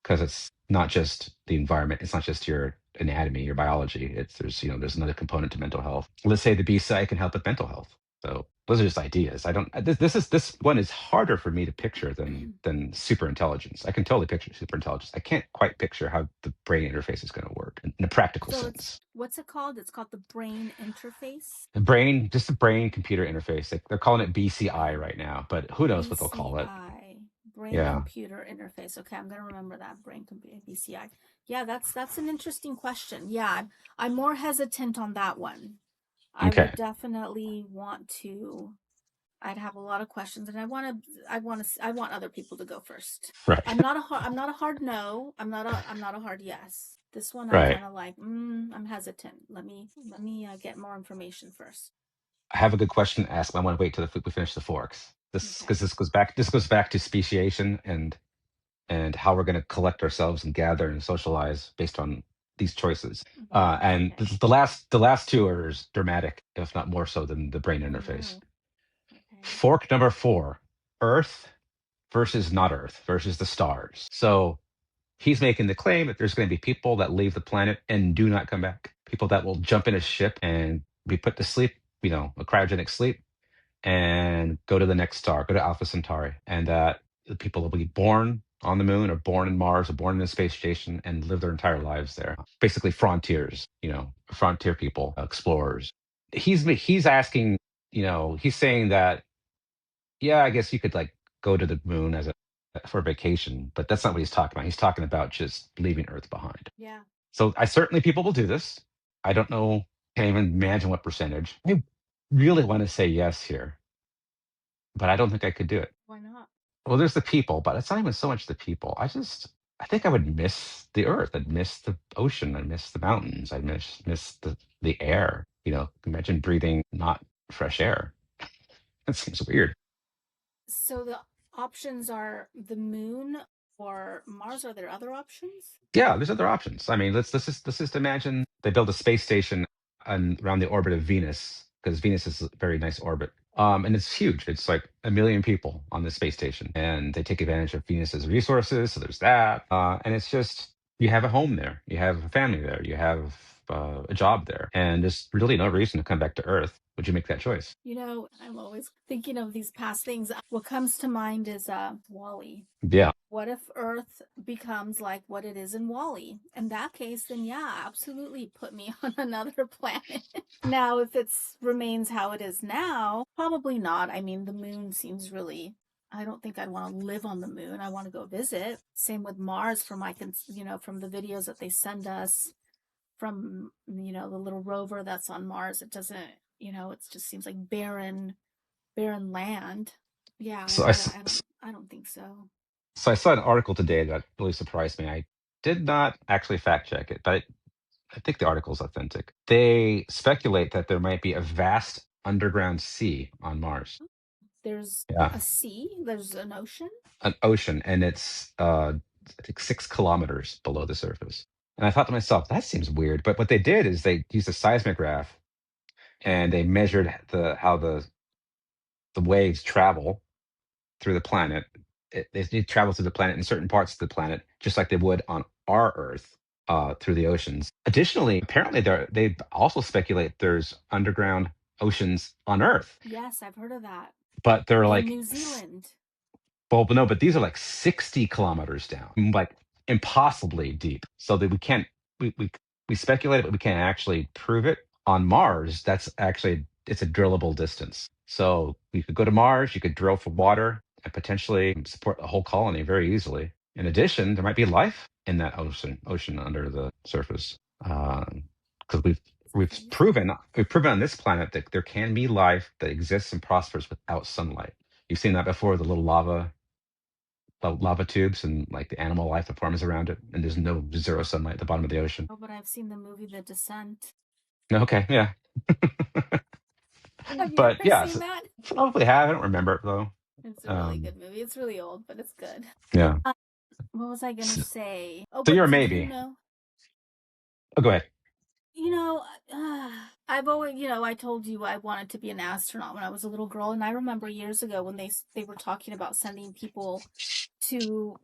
because it's not just the environment. It's not just your anatomy, your biology. There's another component to mental health. Let's say the BCI can help with mental health. So those are just ideas. I don't. This one is harder for me to picture than super intelligence. I can totally picture super intelligence. I can't quite picture how the brain interface is going to work in a practical So it's, sense. what's it called? It's called the brain interface. Just the brain computer interface. They're calling it BCI right now, but who knows what they'll call it? BCI, brain Yeah. computer interface. Okay, I'm gonna remember that, brain computer BCI. Yeah, that's an interesting question. Yeah, I'm more hesitant on that one. I Okay. would definitely want to. I'd have a lot of questions, and I want other people to go first. Right. I'm not a hard no. I'm not a hard yes. This one I'm Right. kind of like, I'm hesitant. Let me get more information first. I have a good question to ask, but I want to wait till we finish the forks. Okay. Because this goes back to speciation and how we're going to collect ourselves and gather and socialize based on these choices. And Okay. the last two are as dramatic, if not more so, than the brain Oh interface. no. Okay. Fork number 4: Earth versus not Earth versus the stars. So he's making the claim that there's going to be people that leave the planet and do not come back. People that will jump in a ship and be put to sleep, a cryogenic sleep, and go to the next star, go to Alpha Centauri, and that the people will be born on the moon or born in Mars or born in a space station and live their entire lives there. Basically, frontiers, frontier people, explorers. He's asking, he's saying that, yeah, I guess you could like go to the moon for a vacation, but that's not what he's talking about. He's talking about just leaving Earth behind. Yeah. So I certainly people will do this. I don't know, can't even imagine what percentage. I really want to say yes here, but I don't think I could do it. Why not? Well, there's the people, but it's not even so much the people. I think I would miss the earth. I'd miss the ocean. I'd miss the mountains. I'd miss the air. Imagine breathing not fresh air. That seems weird. So the options are the moon or Mars. Are there other options? Yeah, there's other options. I mean, let's just imagine they build a space station around the orbit of Venus, because Venus is a very nice orbit. And it's huge. It's like 1 million people on the space station, and they take advantage of Venus's resources. So there's that, and it's just you have a home there, you have a family there, you have a job there, and there's really no reason to come back to Earth. Would you make that choice? I'm always thinking of these past things. What comes to mind is Wall-E. Yeah. What if Earth becomes like what it is in Wall-E? In that case, then yeah, absolutely put me on another planet. Now, if it remains how it is now, probably not. I mean, the moon seems really. I don't think I'd want to live on the moon. I want to go visit. Same with Mars, from from the videos that they send us from the little rover that's on Mars. It doesn't, it just seems like barren land. Yeah, So I don't think so. So I saw an article today that really surprised me. I did not actually fact check it, but I think the article is authentic. They speculate that there might be a vast underground sea on Mars. There's Yeah, a sea, there's an ocean. an ocean, and it's I think 6 kilometers below the surface. And I thought to myself, that seems weird. But what they did is they used a seismograph and they measured how the waves travel through the planet. They travel through the planet in certain parts of the planet, just like they would on our Earth, through the oceans. Additionally, apparently, they also speculate there's underground oceans on Earth, Yes, I've heard of that. but they're In like, New Zealand. well, no, but these are like 60 kilometers down, like impossibly deep. So that we can't, we speculate it, but we can't actually prove it. On Mars, it's a drillable distance. So you could go to Mars, you could drill for water and potentially support a whole colony very easily. In addition, there might be life in that ocean under the surface. Because we've proven on this planet that there can be life that exists and prospers without sunlight. You've seen that before, the lava tubes and like the animal life that forms around it, and there's no zero sunlight at the bottom of the ocean. Oh, but I've seen the movie The Descent. Okay, yeah. Have you But ever yeah, seen that? probably have. I don't remember it though. It's a really good movie. It's really old, but it's good. Yeah. What was I gonna say? Oh, So but you're a did you maybe. know? Oh, go ahead. You know, I've always, I told you I wanted to be an astronaut when I was a little girl, and I remember years ago when they were talking about sending people to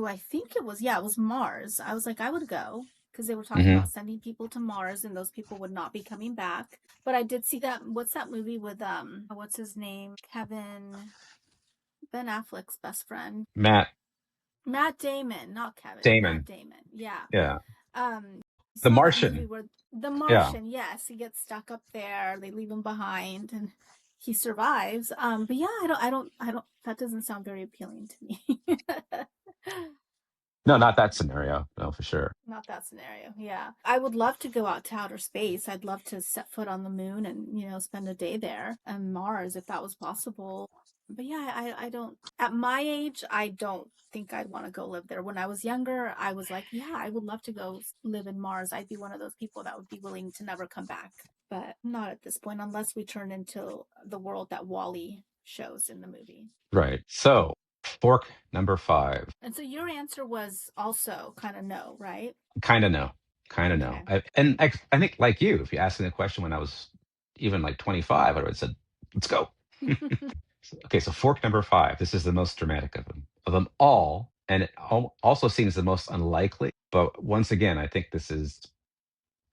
I think it was, yeah, it was Mars. I was like, I would go because they were talking Hmm. about sending people to Mars and those people would not be coming back. But I did see that, what's that movie with what's his name? Ben Affleck's best friend. Matt Matt Damon, not Kevin, Matt Damon. Damon. Yeah. Yeah. You The saw that movie Martian. where the Yeah. Martian, yes, he gets stuck up there, they leave him behind and he survives. But yeah, I don't that doesn't sound very appealing to me. No, not that scenario. No, for sure. Not that scenario. Yeah. I would love to go out to outer space. I'd love to set foot on the moon and, spend a day there and Mars if that was possible. But yeah, I don't, at my age, I don't think I'd want to go live there. When I was younger, I was like, yeah, I would love to go live in Mars. I'd be one of those people that would be willing to never come back. But not at this point, unless we turn into the world that Wally shows in the movie. Right. So, fork number 5. And so your answer was also kind of no, right? Kind of no. Kind of no. Okay. I think, like you, if you asked me the question when I was even like 25, I would have said, let's go. Okay, so fork number 5. This is the most dramatic of them all. And it also seems the most unlikely. But once again, I think this is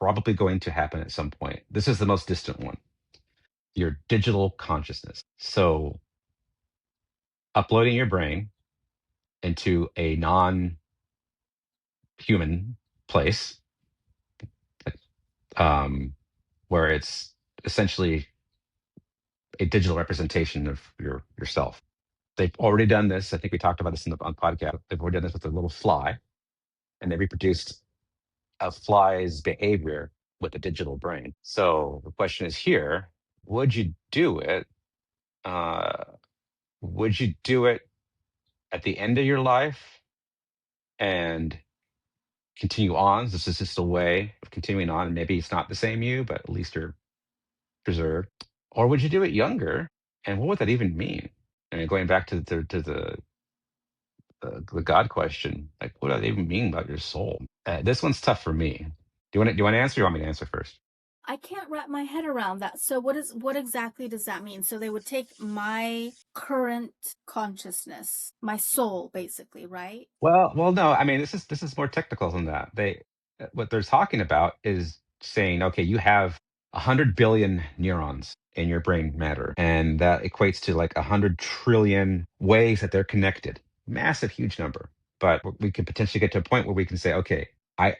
probably going to happen at some point. This is the most distant one, your digital consciousness. So, uploading your brain into a non human place, um, where it's essentially a digital representation of yourself. They've already done this. I think we talked about this on podcast. They've already done this with a little fly, and they reproduced a fly's behavior with a digital brain. So the question is here: would you do it? Uh, would you do it at the end of your life and continue on? This is just a way of continuing on. And maybe it's not the same you, but at least you're preserved. Or would you do it younger? And what would that even mean? I mean, going back to the God question, like, what do they even mean about your soul? This one's tough for me. Do you want to answer? Or you want me to answer first? I can't wrap my head around that. So what exactly does that mean? So they would take my current consciousness, my soul basically, right? Well, no. I mean, this is more technical than that. What they're talking about is saying, okay, you have 100 billion neurons in your brain matter, and that equates to like 100 trillion ways that they're connected. Massive, huge number. But we could potentially get to a point where we can say, okay,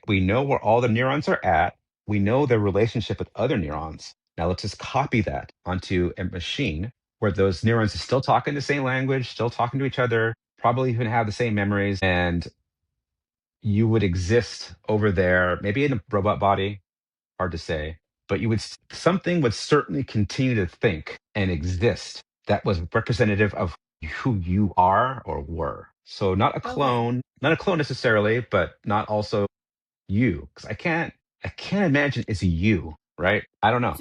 we know where all the neurons are at. We know their relationship with other neurons. Now let's just copy that onto a machine where those neurons are still talking the same language, still talking to each other, probably even have the same memories, and you would exist over there, maybe in a robot body, hard to say, but something would certainly continue to think and exist that was representative of who you are or were. So Okay. not a clone necessarily, but not also you, because I can't imagine it's you, right? I don't know.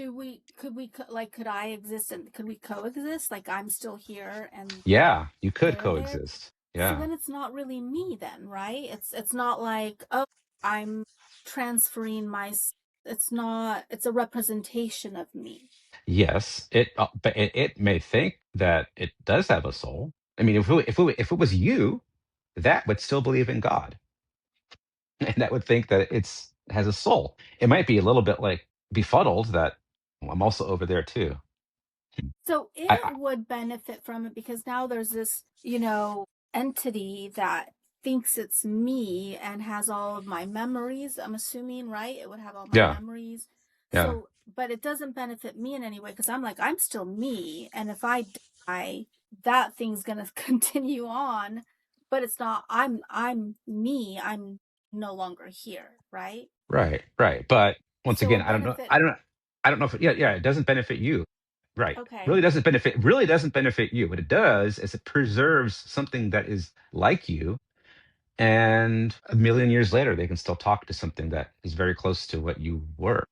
Could I exist and could we coexist? Like I'm still here and Yeah, you could they're there. coexist. So Yeah. then it's not really me then, right? It's not like, oh, I'm transferring it's not, it's a representation of me. Yes, but it may think that it does have a soul. I mean, if it was you, that would still believe in God, and that would think that it's has a soul. It might be a little bit like befuddled that, "Well, I'm also over there too." So I, it would benefit from it because now there's this, entity that thinks it's me and has all of my memories. I'm assuming, right? It would have all my yeah, memories. yeah, So, but it doesn't benefit me in any way because I'm like, I'm still me. And if I die, that thing's going to continue on, but it's not, I'm me. I'm no longer here, right? right, right. But once So a again, I don't know. benefit. I don't know if yeah, it doesn't benefit you. Right. Okay. Really doesn't benefit you. What it does is it preserves something that is like you. And a million years later, they can still talk to something that is very close to what you were.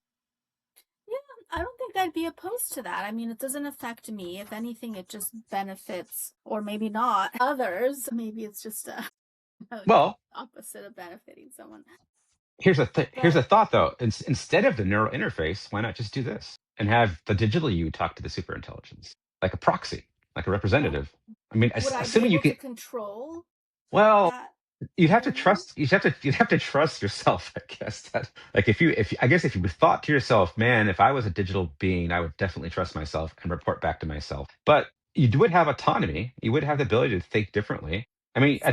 Yeah, I don't think I'd be opposed to that. I mean, it doesn't affect me. If anything, it just benefits, or maybe not, others. Maybe it's just a Well, opposite of benefiting someone. Here's But a thought though. Instead of the neural interface, why not just do this and have the digital you talk to the super intelligence like a proxy, like a oh, representative? I mean, would I be assuming you able can. to control Well, that you'd have to learning? trust. You'd have to trust yourself, I guess. That like if I guess if you thought to yourself, man, if I was a digital being, I would definitely trust myself and report back to myself. But you would have autonomy. You would have the ability to think differently. I mean, So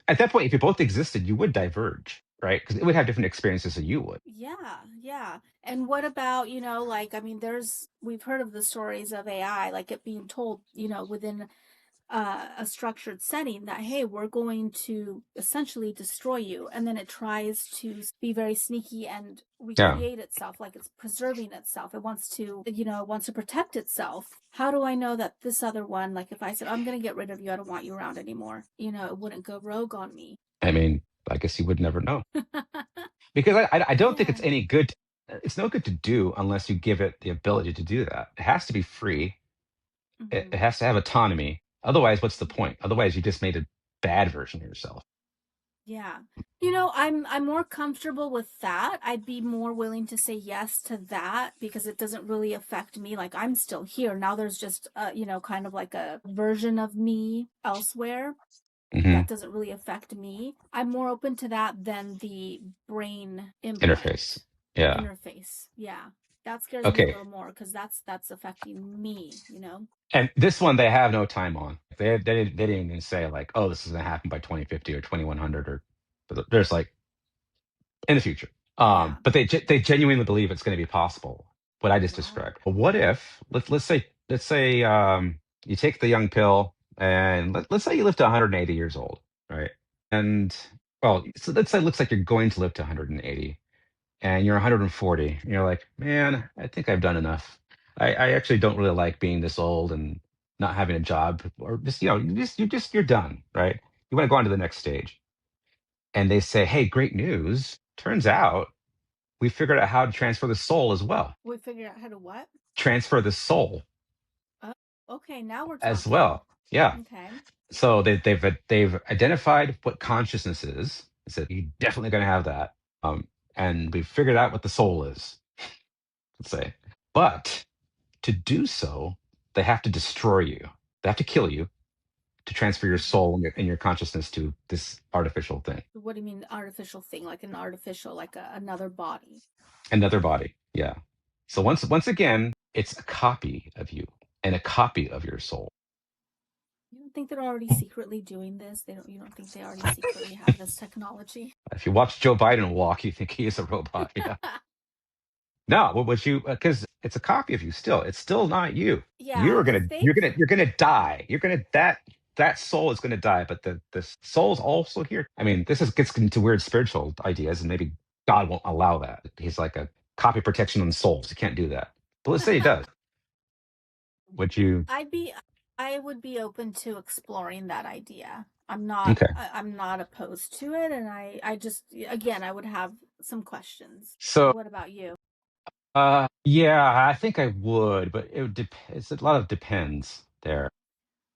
at that point, if you both existed, you would diverge, right? Because it would have different experiences than you would. yeah, yeah. And what about, like, I mean, we've heard of the stories of AI, like it being told, within a structured setting that, hey, we're going to essentially destroy you. And then it tries to be very sneaky and Yeah. recreate itself, like it's preserving itself. It wants to, wants to protect itself. How do I know that this other one, like if I said, I'm going to get rid of you, I don't want you around anymore, it wouldn't go rogue on me? I mean, I guess you would never know because I don't think it's Yeah. any good. It's no good to do unless you give it the ability to do that. It has to be free. It Hmm. has to have autonomy. Otherwise, what's the point? Otherwise, you just made a bad version of yourself. Yeah. I'm more comfortable with that. I'd be more willing to say yes to that because it doesn't really affect me. Like I'm still here. Now there's just kind of like a version of me elsewhere Hmm. that doesn't really affect me. I'm more open to that than the brain Interface. implant Yeah. interface. Yeah. That scares me a Okay. little more because that's affecting me. And this one they have no time on. They didn't even say like, oh, this is gonna happen by 2050 or 2100 or. But there's like in the future. Yeah. But they genuinely believe it's going to be possible. What I just Wow. described. But what if let's say you take the young pill and let's say you live to 180 years old, right? And well, so let's say it looks like you're going to live to 180, and you're 140. And you're like, man, I think I've done enough. I actually don't really like being this old and not having a job, or just you're done, right? You want to go on to the next stage, and they say, hey, great news. Turns out we figured out how to transfer the soul as well. We figured out how to what? Transfer the soul Oh, okay. Now we're as talking. well. Yeah. Okay. So they've identified what consciousness is. They said you're definitely going to have that. And we figured out what the soul is. Let's say, but to do so, they have to destroy you. They have to kill you to transfer your Mhm. soul and your consciousness to this artificial thing, What do you mean artificial thing? Like an artificial, like another body? another body. Yeah. So once again, it's a copy of you and a copy of your soul. You don't think they're already secretly doing this? You don't think they already secretly have this technology? If you watch Joe Biden walk, you think he is a robot. Yeah. No, what would you? Because it's a copy of you. Still, it's still not you. Yeah, if they You're gonna die. You're gonna that soul is gonna die. But the soul's also here. I mean, this is gets into weird spiritual ideas, and maybe God won't allow that. He's like a copy protection on souls. You can't do that. But let's say he does. Would you? I'd be I would be open to exploring that idea. Okay. I'm not opposed to it, and I just again I would have some questions. So, What about you? yeah, I think I would, but it would it's a lot of depends there.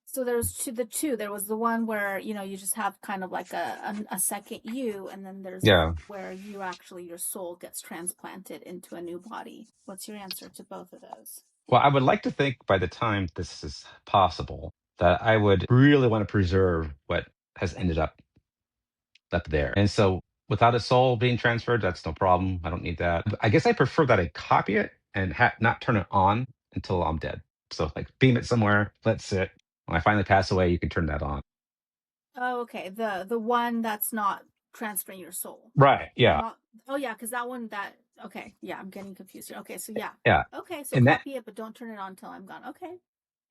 So there's two. There was the one where you just have kind of like a second you, and then there's Yeah. where you actually your soul gets transplanted into a new body. What's your answer to both of those? Well, I would like to think by the time this is possible that I would really want to preserve what has ended up there. And so without a soul being transferred, that's no problem. I don't need that. I guess I prefer that I copy it and not turn it on until I'm dead. So like beam it somewhere, let it sit. When I finally pass away, you can turn that on. Oh, okay. The one that's not transferring your soul. Right. Yeah. Not Oh yeah, because that one that okay, yeah, I'm getting confused here. Okay, so yeah. Yeah. Okay, so And that copy it, but don't turn it on until I'm gone. Okay.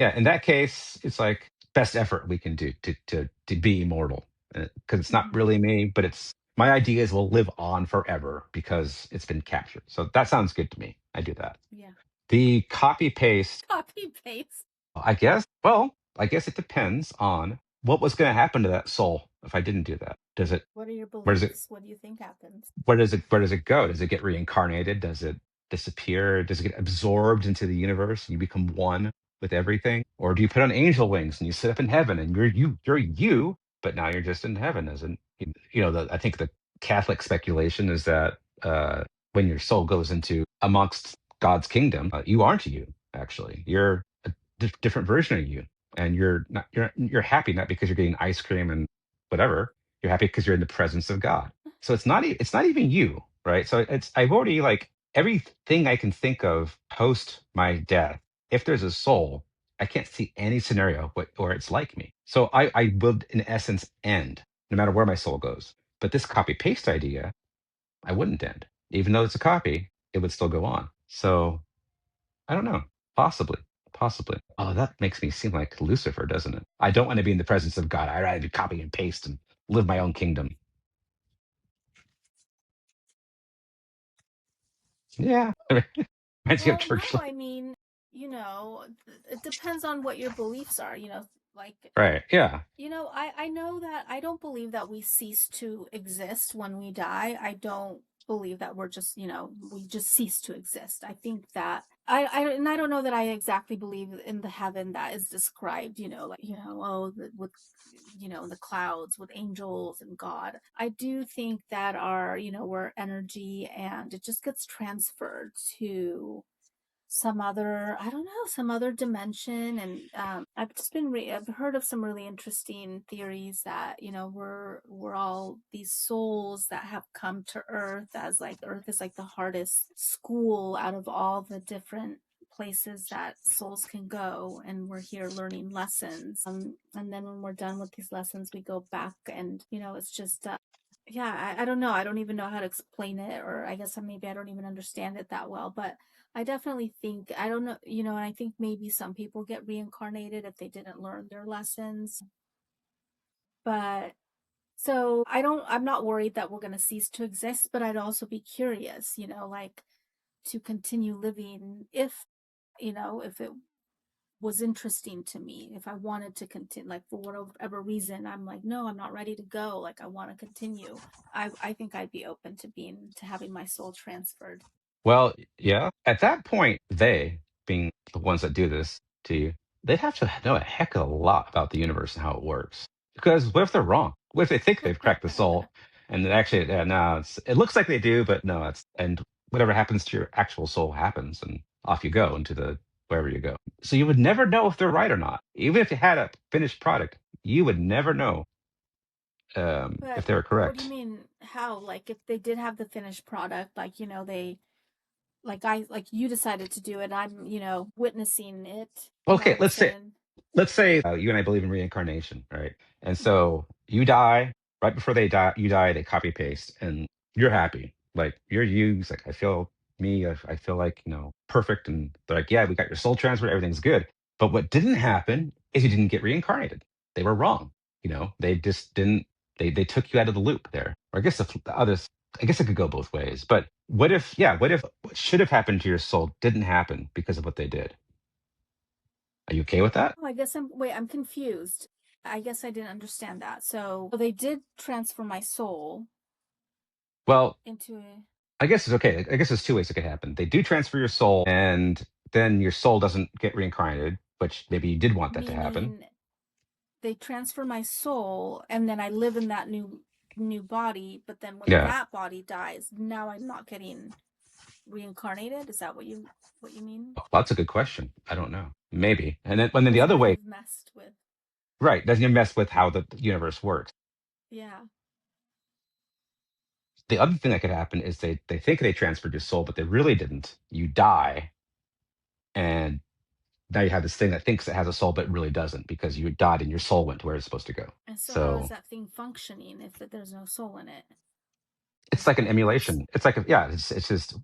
Yeah, in that case, it's like best effort we can do to be immortal, because it's not Hmm. really me, but it's my ideas will live on forever because it's been captured. So that sounds good to me. I do that. Yeah. The copy paste, Copy paste. I guess. Well, I guess it depends on what was going to happen to that soul if I didn't do that. Does it? What are your Where does it? beliefs? What do you think happens? Where does it go? Does it get reincarnated? Does it disappear? Does it get absorbed into the universe and you become one with everything? Or do you put on angel wings and you sit up in heaven and you're you, but now you're just in heaven as an I think the Catholic speculation is that when your soul goes into amongst God's kingdom, you aren't you. Actually, you're a different version of you, and you're happy not because you're getting ice cream and whatever. You're happy because you're in the presence of God. So it's not even you, right? So it's I've already like everything I can think of post my death. If there's a soul, I can't see any scenario where it's like me. So I would in essence end no matter where my soul goes. But this copy paste idea, I wouldn't end. Even though it's a copy, it would still go on. So I don't know. Possibly. Possibly. Oh, that makes me seem like Lucifer, doesn't it? I don't want to be in the presence of God. I'd rather copy and paste and live my own kingdom. Yeah. Reminds me of Well, church no, life. I mean, it depends on what your beliefs are, like, Right. Yeah. I know that I don't believe that we cease to exist when we die. I don't believe that we're just, we just cease to exist. I think that and I don't know that I exactly believe in the heaven that is described, like, with in the clouds with angels and God. I do think that we're energy and it just gets transferred to some other, I don't know, some other dimension. And I've heard of some really interesting theories that we're all these souls that have come to Earth, as like Earth is like the hardest school out of all the different places that souls can go, and we're here learning lessons, and then when we're done with these lessons we go back, and it's just yeah, I don't know. I don't even know how to explain it, or I guess maybe I don't even understand it that well. But I definitely think, I don't know, and I think maybe some people get reincarnated if they didn't learn their lessons. But so I'm not worried that we're going to cease to exist, but I'd also be curious, like to continue living if it was interesting to me, if I wanted to continue, like for whatever reason I'm like, no, I'm not ready to go, like I want to continue. I think I'd be open to having my soul transferred. Well, yeah. At that point, they, being the ones that do this to you, they'd have to know a heck of a lot about the universe and how it works. Because what if they're wrong? What if they think they've cracked the soul, and then actually, no, it looks like they do, but no, and whatever happens to your actual soul happens, and off you go into the wherever you go. So you would never know if they're right or not. Even if you had a finished product, you would never know if But they were what do you correct. mean, how? Like if they did have the finished product, like they like you decided to do it, I'm witnessing it, you know Okay, what I'm saying? let's say you and I believe in reincarnation, right? And Mm-hmm. so you die right before they die. You die. They copy paste, and you're happy. Like you're you. It's like I feel me. I feel like perfect. And they're like, yeah, we got your soul transferred. Everything's good. But what didn't happen is you didn't get reincarnated. They were wrong. They just didn't. They took you out of the loop there. Or I guess the others. I guess it could go both ways. But what if? Yeah. What if what should have happened to your soul didn't happen because of what they did? Are you okay with that? Oh, I'm confused. I guess I didn't understand that. So they did transfer my soul Well, into a, I guess it's okay. I guess there's two ways it could happen. They do transfer your soul, and then your soul doesn't get reincarnated, which maybe you did want that to happen. meaning they transfer my soul and then I live in that new body, but then when Yeah. that body dies, now I'm not getting reincarnated. Is that what you mean? Well, that's a good question. I don't know. Maybe. And then the Because other then way, I've messed with, right, doesn't it mess with how the universe works? yeah. The other thing that could happen is they think they transferred your soul, but they really didn't. You die, and now you have this thing that thinks it has a soul, but really doesn't because you died and your soul went to where it's supposed to go. And so how is So that thing functioning if there's no soul in it? it's Is like it an like emulation. It's like, yeah, it's just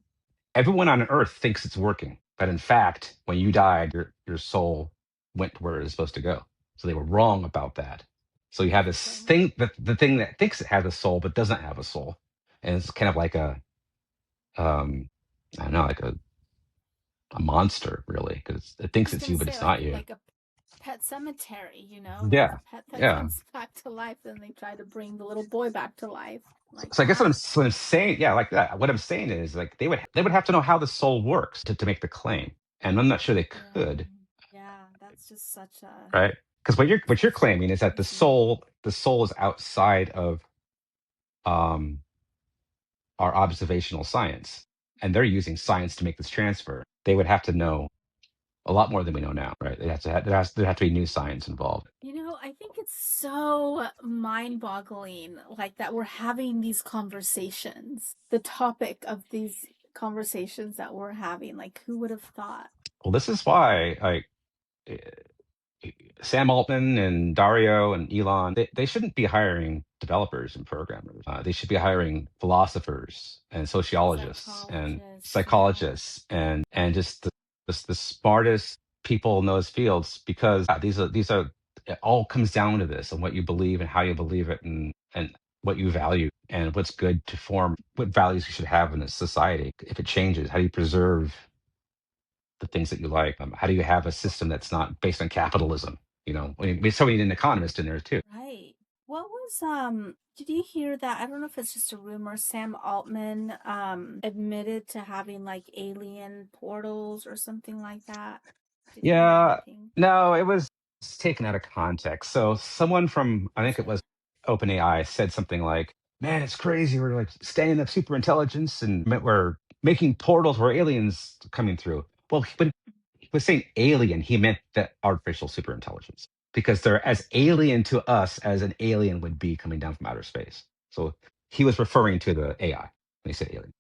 everyone on Earth thinks it's working, but in fact, when you died, your soul went where it was supposed to go. So they were wrong about that. So you have this so thing, the thing that thinks it has a soul but doesn't have a soul, and it's kind of like um, I don't know, like a monster, really, because it I thinks was it's gonna you, but say it's not you. like a pet cemetery, like Yeah, a pet that yeah. comes back to life, then they try to bring the little boy back to life like So I guess that. what I'm saying, yeah, like that. What I'm saying is like they would have to know how the soul works to make the claim, and I'm not sure they Yeah. could. Yeah, that's just Right? Because what you're such a claiming is that the crazy. soul is outside of are observational science, and they're using science to make this transfer. They would have to know a lot more than we know now, right? There has to be new science involved. I think it's so mind-boggling, like that we're having these conversations. The topic of these conversations that we're having, like who would have thought? Well, this is why, like, Sam Altman and Dario and Elon, they shouldn't be hiring developers and programmers. They should be hiring philosophers and sociologists and Psychologists, yeah. psychologists and just the smartest people in those fields, because these are it all comes down to this and what you believe and how you believe it, and what you value and what's good to form what values you should have in a society. If it changes, how do you preserve the things that you like? How do you have a system that's not based on capitalism? So we need an economist in there too. Right. What was did you hear that? I don't know if it's just a rumor. Sam Altman admitted to having like alien portals or something like that. Did you hear Yeah, anything? no, it was taken out of context. So someone from, I Was think it it? was OpenAI, said something like, "Man, it's crazy. We're like standing up super intelligence and we're making portals where aliens coming through." Well, when he was saying alien, he meant that artificial super intelligence, because they're as alien to us as an alien would be coming down from outer space. So he was referring to the AI when he said alien.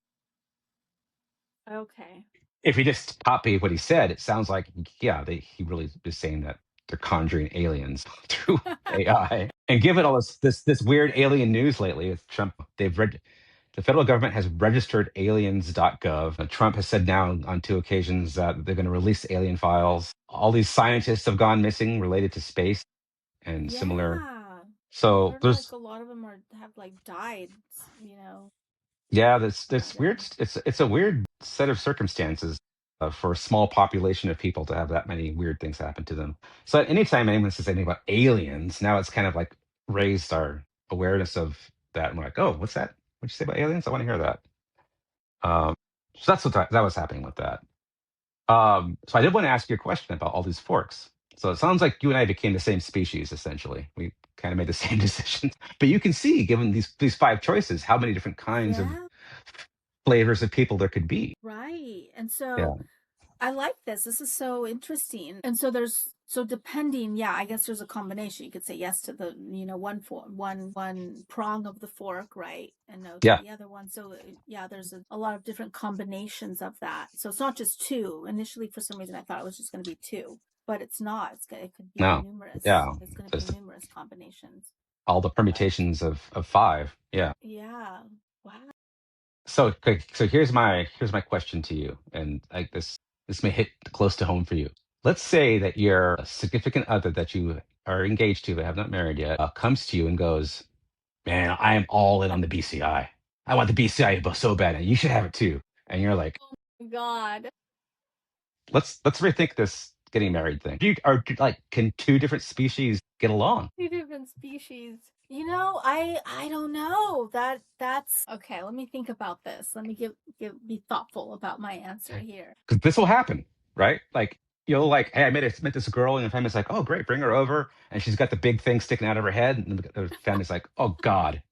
Okay. If you just copy what he said, it sounds like, yeah, he really is saying that they're conjuring aliens through AI. And given all this weird alien news lately with Trump, the federal government has registered aliens.gov. Trump has said now on 2 occasions that they're going to release alien files. All these scientists have gone missing related to space and similar. Yeah. I So heard like there's a lot of them have like died, you know. Yeah, this But weird. It's a weird set of circumstances for a small population of people to have that many weird things happen to them. So anytime anyone says anything about aliens, now it's kind of like raised our awareness of that, and we're like, oh, what's that? What'd you say about aliens? I want to hear that. Um, so that's that was happening with that. So I did want to ask you a question about all these forks. So it sounds like you and I became the same species essentially. We kind of made the same decisions. But you can see, given these 5 choices, how many different kinds of yeah, flavors of people there could be. right. And so Yeah. I like this. This is so interesting. And so depending, yeah, I guess there's a combination. You could say yes to the, one prong of the fork, right? And no to Yeah. the other one. So yeah, there's a lot of different combinations of that. So it's not just two. Initially, for some reason, I thought it was just going to be two, but it's not. It could be No. numerous. Yeah. It's going to be Just numerous combinations. all the But permutations of 5. Yeah. yeah, wow. So okay, so here's my question to you, and like this may hit close to home for you. Let's say that your significant other that you are engaged to but have not married yet comes to you and goes, "Man, I am all in on the BCI. I want the BCI so bad, and you should have it too." And you're like, Oh my God. let's rethink this getting married thing. Like, can 2 different species get along? Two different species. I don't know. That's okay. Let me think about this. Let me be thoughtful about my answer here. Because this will happen, right? Like, like, hey, met this girl, and the family's like, oh, great, bring her over, and she's got the big thing sticking out of her head, and the family's like, oh God,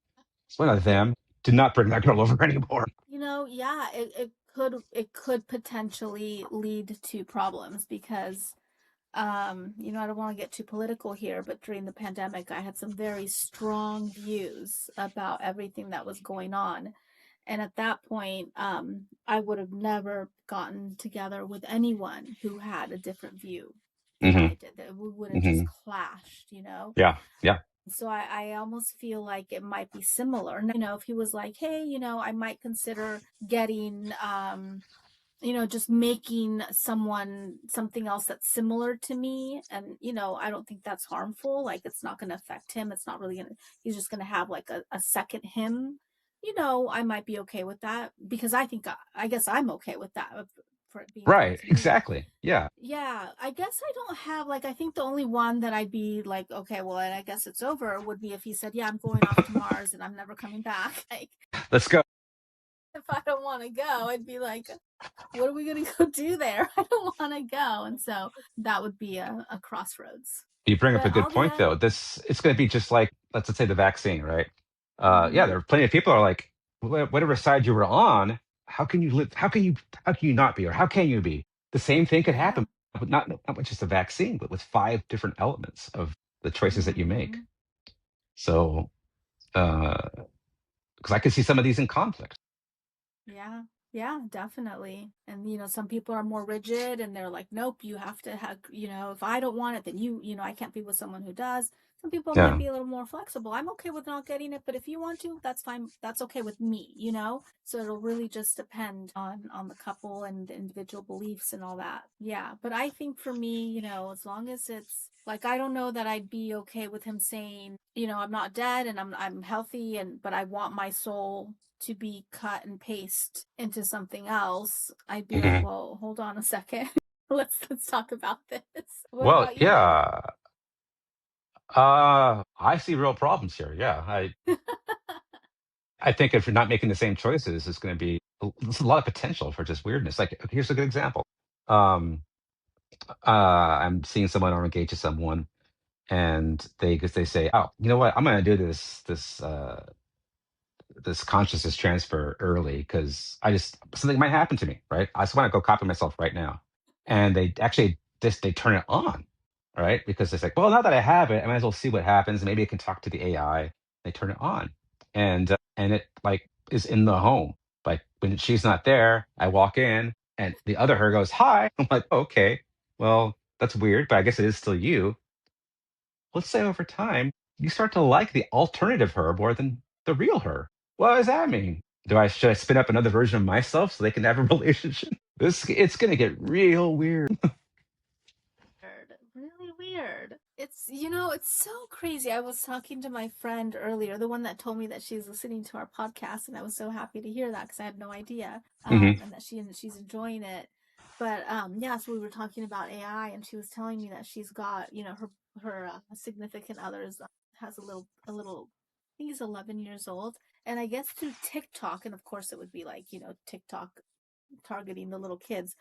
it's one of them. Do not bring that girl over anymore. Yeah, it could potentially lead to problems because I don't want to get too political here, but during the pandemic, I had some very strong views about everything that was going on. And at that point, I would have never gotten together with anyone who had a different view than Hmm. I did. That we would have Hmm. just clashed. Yeah. Yeah. So I almost feel like it might be similar. If he was like, hey, I might consider getting just making something else that's similar to me, and I don't think that's harmful. Like, it's not going to affect him. It's not really going to He's just going to have like a second him. I might be okay with that because I guess I'm okay with that, for it being up Right. to me. Exactly. Yeah. Yeah, I guess I don't have like I think the only one that I'd be like, okay, well, and I guess it's over, would be if he said, yeah, I'm going off to Mars and I'm never coming back. Like, Let's go. if I don't want to go, I'd be like, what are we going to go do there? I don't want to go. And so that would be a crossroads. You bring up a But good all point, the, though. It's going to be just like, let's say, the vaccine, right? Yeah, mm-hmm. there are plenty of people who are like, whatever side you were on, how can you live? How can you not be? Or how can you be? The same thing could happen, Yeah. but not with just a vaccine, but with five different elements of the choices that you make. Hmm. So, because I could see some of these in conflict. Yeah. Yeah, definitely. And some people are more rigid and they're like, nope, you have to have, if I don't want it, then I can't be with someone who does. Some people might Yeah. be a little more flexible. I'm okay with not getting it, but if you want to, that's fine. That's okay with me. So it'll really just depend on the couple and the individual beliefs and all that. Yeah, but I think for me, as long as it's like I don't know that I'd be okay with him saying, I'm not dead and I'm healthy but I want my soul to be cut and paste into something else. I'd be like, Mhm. well, hold on a second. Let's talk about this. What Well, about you? yeah. I see real problems here. Yeah, I think if you're not making the same choices, it's going to be there's a lot of potential for just weirdness. Like, here's a good example. Um, I'm seeing someone or engaged to someone, and they say, "Oh, you know what? I'm going to do this consciousness transfer early because I just something might happen to me, right? I just want to go copy myself right now." And they actually they turn it on, right? Because it's like, well, now that I have it, I might as well see what happens. Maybe I can talk to the AI. They turn it on, and it like is in the home. Like when she's not there, I walk in, and the other her goes, "Hi." I'm like, okay, well, that's weird, but I guess it is still you. Let's say over time, you start to like the alternative her more than the real her. What does that mean? Should I spin up another version of myself so they can have a relationship? It's gonna get real weird. Weird. Really weird. It's so crazy. I was talking to my friend earlier, the one that told me that she's listening to our podcast, and I was so happy to hear that because I had no idea. Hmm. And that she's enjoying it. But yeah, so we were talking about AI, and she was telling me that she's got, her significant others has a little. I think he's 11 years old, and I guess through TikTok, and of course it would be like TikTok targeting the little kids.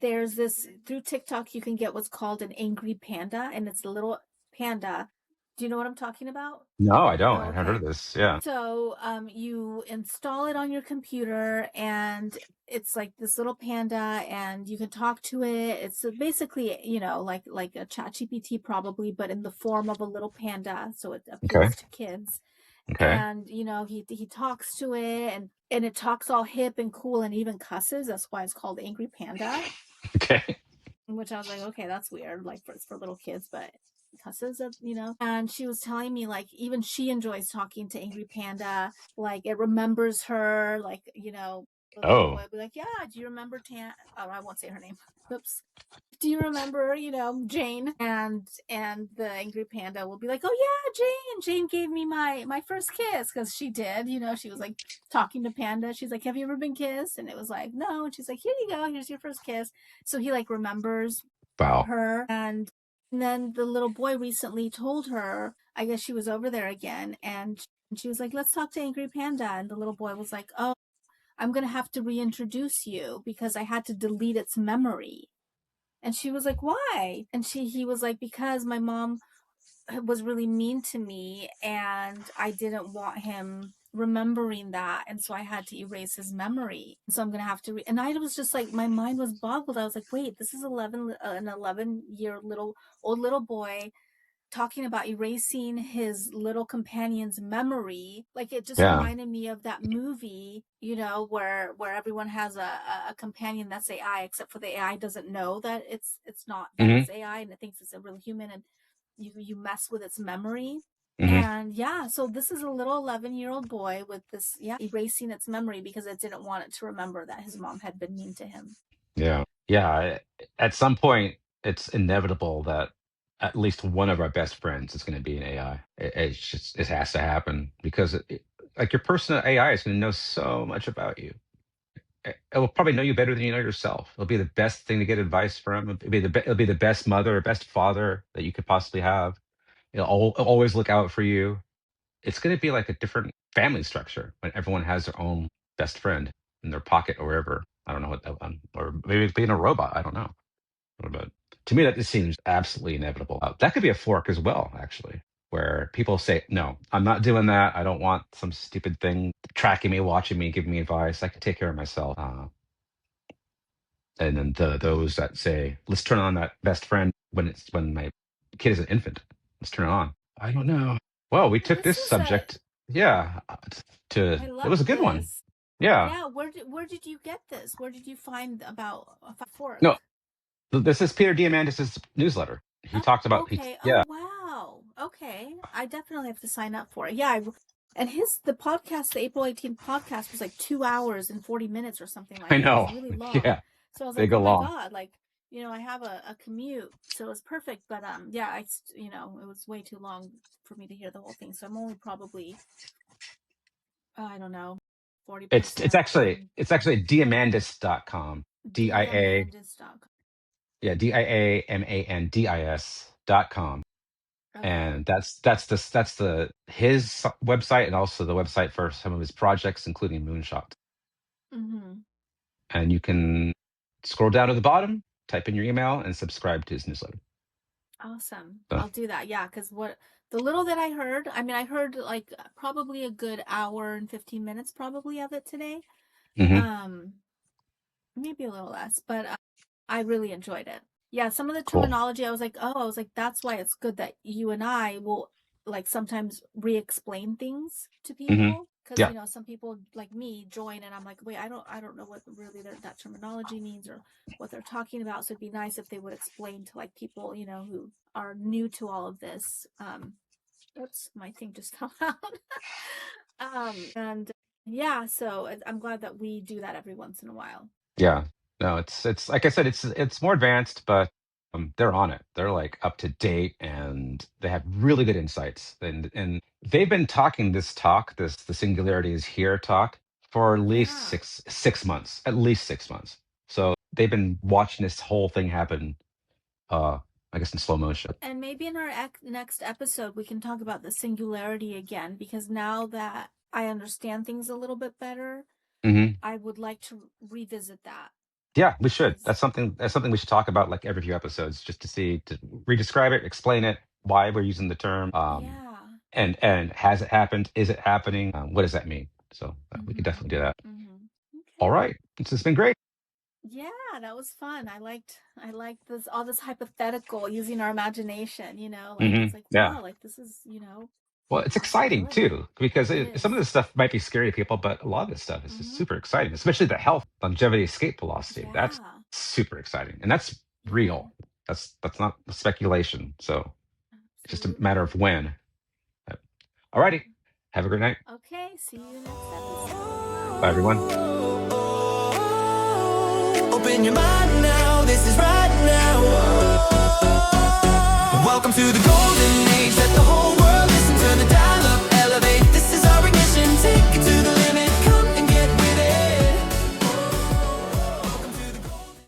There's this through TikTok you can get what's called an angry panda, and it's a little panda. Do you know what I'm talking about? No, I don't. Oh, I haven't heard okay. of this. Yeah. So, you install it on your computer, and it's like this little panda, and you can talk to it. It's basically, like a chat GPT probably, but in the form of a little panda, so it Okay. appeals to kids. Okay. And he talks to it, and it talks all hip and cool and even cusses. That's why it's called Angry Panda. Okay. Which I was like, okay, that's weird, like for little kids, but cusses, And she was telling me like even she enjoys talking to Angry Panda, like it remembers her, like the little boy Oh, would be like, yeah, do you remember Tan? Oh, I won't say her name. Oops. Do you remember, Jane? And the angry panda will be like, oh yeah, Jane gave me my first kiss because she did. She was like talking to Panda. She's like, have you ever been kissed? And it was like, no. And she's like, here you go. Here's your first kiss. So he like remembers wow. her. And then the little boy recently told her, I guess she was over there again, and she was like, let's talk to Angry Panda. And the little boy was like, oh, I'm going to have to reintroduce you because I had to delete its memory. And she was like, why? And he was like, because my mom was really mean to me and I didn't want him remembering that, and so I had to erase his memory, so I'm gonna have to and I was just like, my mind was boggled. I was like, wait, this is an 11-year old little boy talking about erasing his little companion's memory. Like it just Yeah. reminded me of that movie, where everyone has a companion that's AI, except for the AI doesn't know that it's not, that Hmm. it's AI, and it thinks it's a real human, and you mess with its memory. Hmm. And yeah, so this is a little 11-year-old boy with this, yeah, erasing its memory because it didn't want it to remember that his mom had been mean to him. Yeah. Yeah. At some point, it's inevitable that at least one of our best friends is going to be an AI. It has to happen because like your personal AI is going to know so much about you. It will probably know you better than you know yourself. It'll be the best thing to get advice from. It'll be the best mother or best father that you could possibly have. It'll always look out for you. It's going to be like a different family structure when everyone has their own best friend in their pocket or wherever. I don't know what that one, or maybe it's being a robot. I don't know. But to me, that just seems absolutely inevitable. That could be a fork as well, actually. where people say, no, I'm not doing that. I don't want some stupid thing tracking me, watching me, giving me advice. I can take care of myself. And then those that say, let's turn on that best friend when my kid is an infant. Let's turn it on. I don't know. Well, we Well, took this this is a. subject, yeah, I it was a love good one. this. Yeah. Yeah, where did you get this? Where did you find about a No, fork? this is Peter Diamandis' newsletter. He Oh, talked about, okay. yeah, Oh, wow. Okay. I definitely have to sign up for it. Yeah. And the podcast, the April 18th podcast was like 2 hours and 40 minutes or something I like that. It was know. really long. Yeah, So I was they like, go oh my long. God, like, I have a commute, so it's perfect. But yeah, it was way too long for me to hear the whole thing. So I'm only probably, I don't know, It's 40% actually in it's actually diamandis.com. DIA, Diamandis.com. yeah, diamandis.com. Okay. And that's his website, and also the website for some of his projects, including Moonshot. Mm-hmm. And you can scroll down to the bottom, type in your email, and subscribe to his newsletter. Awesome. So, I'll do that. Yeah, because the little that I heard, I mean, I heard like probably a good hour and 15 minutes probably of it today. mhm. Um, Maybe a little less, but I really enjoyed it. Yeah, some of the Cool. terminology, I was like, that's why it's good that you and I will like sometimes re-explain things to Hmm. people because Yeah, some people like me join and I'm like, wait, I don't know what really that terminology means or what they're talking about. So it'd be nice if they would explain to like people, who are new to all of this. Oops, my thing just fell out. And yeah, so I'm glad that we do that every once in a while. yeah. No, it's like I said, it's more advanced, but they're on it. They're like up to date, and they have really good insights. And they've been talking this talk, the singularity is here talk, for at least Yeah. 6 months, at least 6 months. So they've been watching this whole thing happen. Uh, I guess in slow motion. And maybe in our next episode, we can talk about the singularity again, because now that I understand things a little bit better, Hmm. I would like to revisit that. Yeah, we should. Because, That's something we should talk about like every few episodes, just to redescribe it, explain it, why we're using the term, yeah. and has it happened? Is it happening? What does that mean? So we could Mm-hmm. definitely do that. Mm-hmm. All Okay. right, this has been great. Yeah, that was fun. I liked this all this hypothetical using our imagination, like Hmm. it's like, Yeah. wow, like this is, Well, a it's exciting possibility. too because It some of is. this stuff might be scary to people, but a lot of this stuff is just Mm-hmm. super exciting, especially the health, longevity, escape velocity. That's Yeah. super exciting, and that's Yeah. real. That's not speculation. So it's just a matter of Absolutely. when. All righty. Have a great night. Okay, see you next episode. Bye, everyone. Open your mind now, this is right now. Welcome to the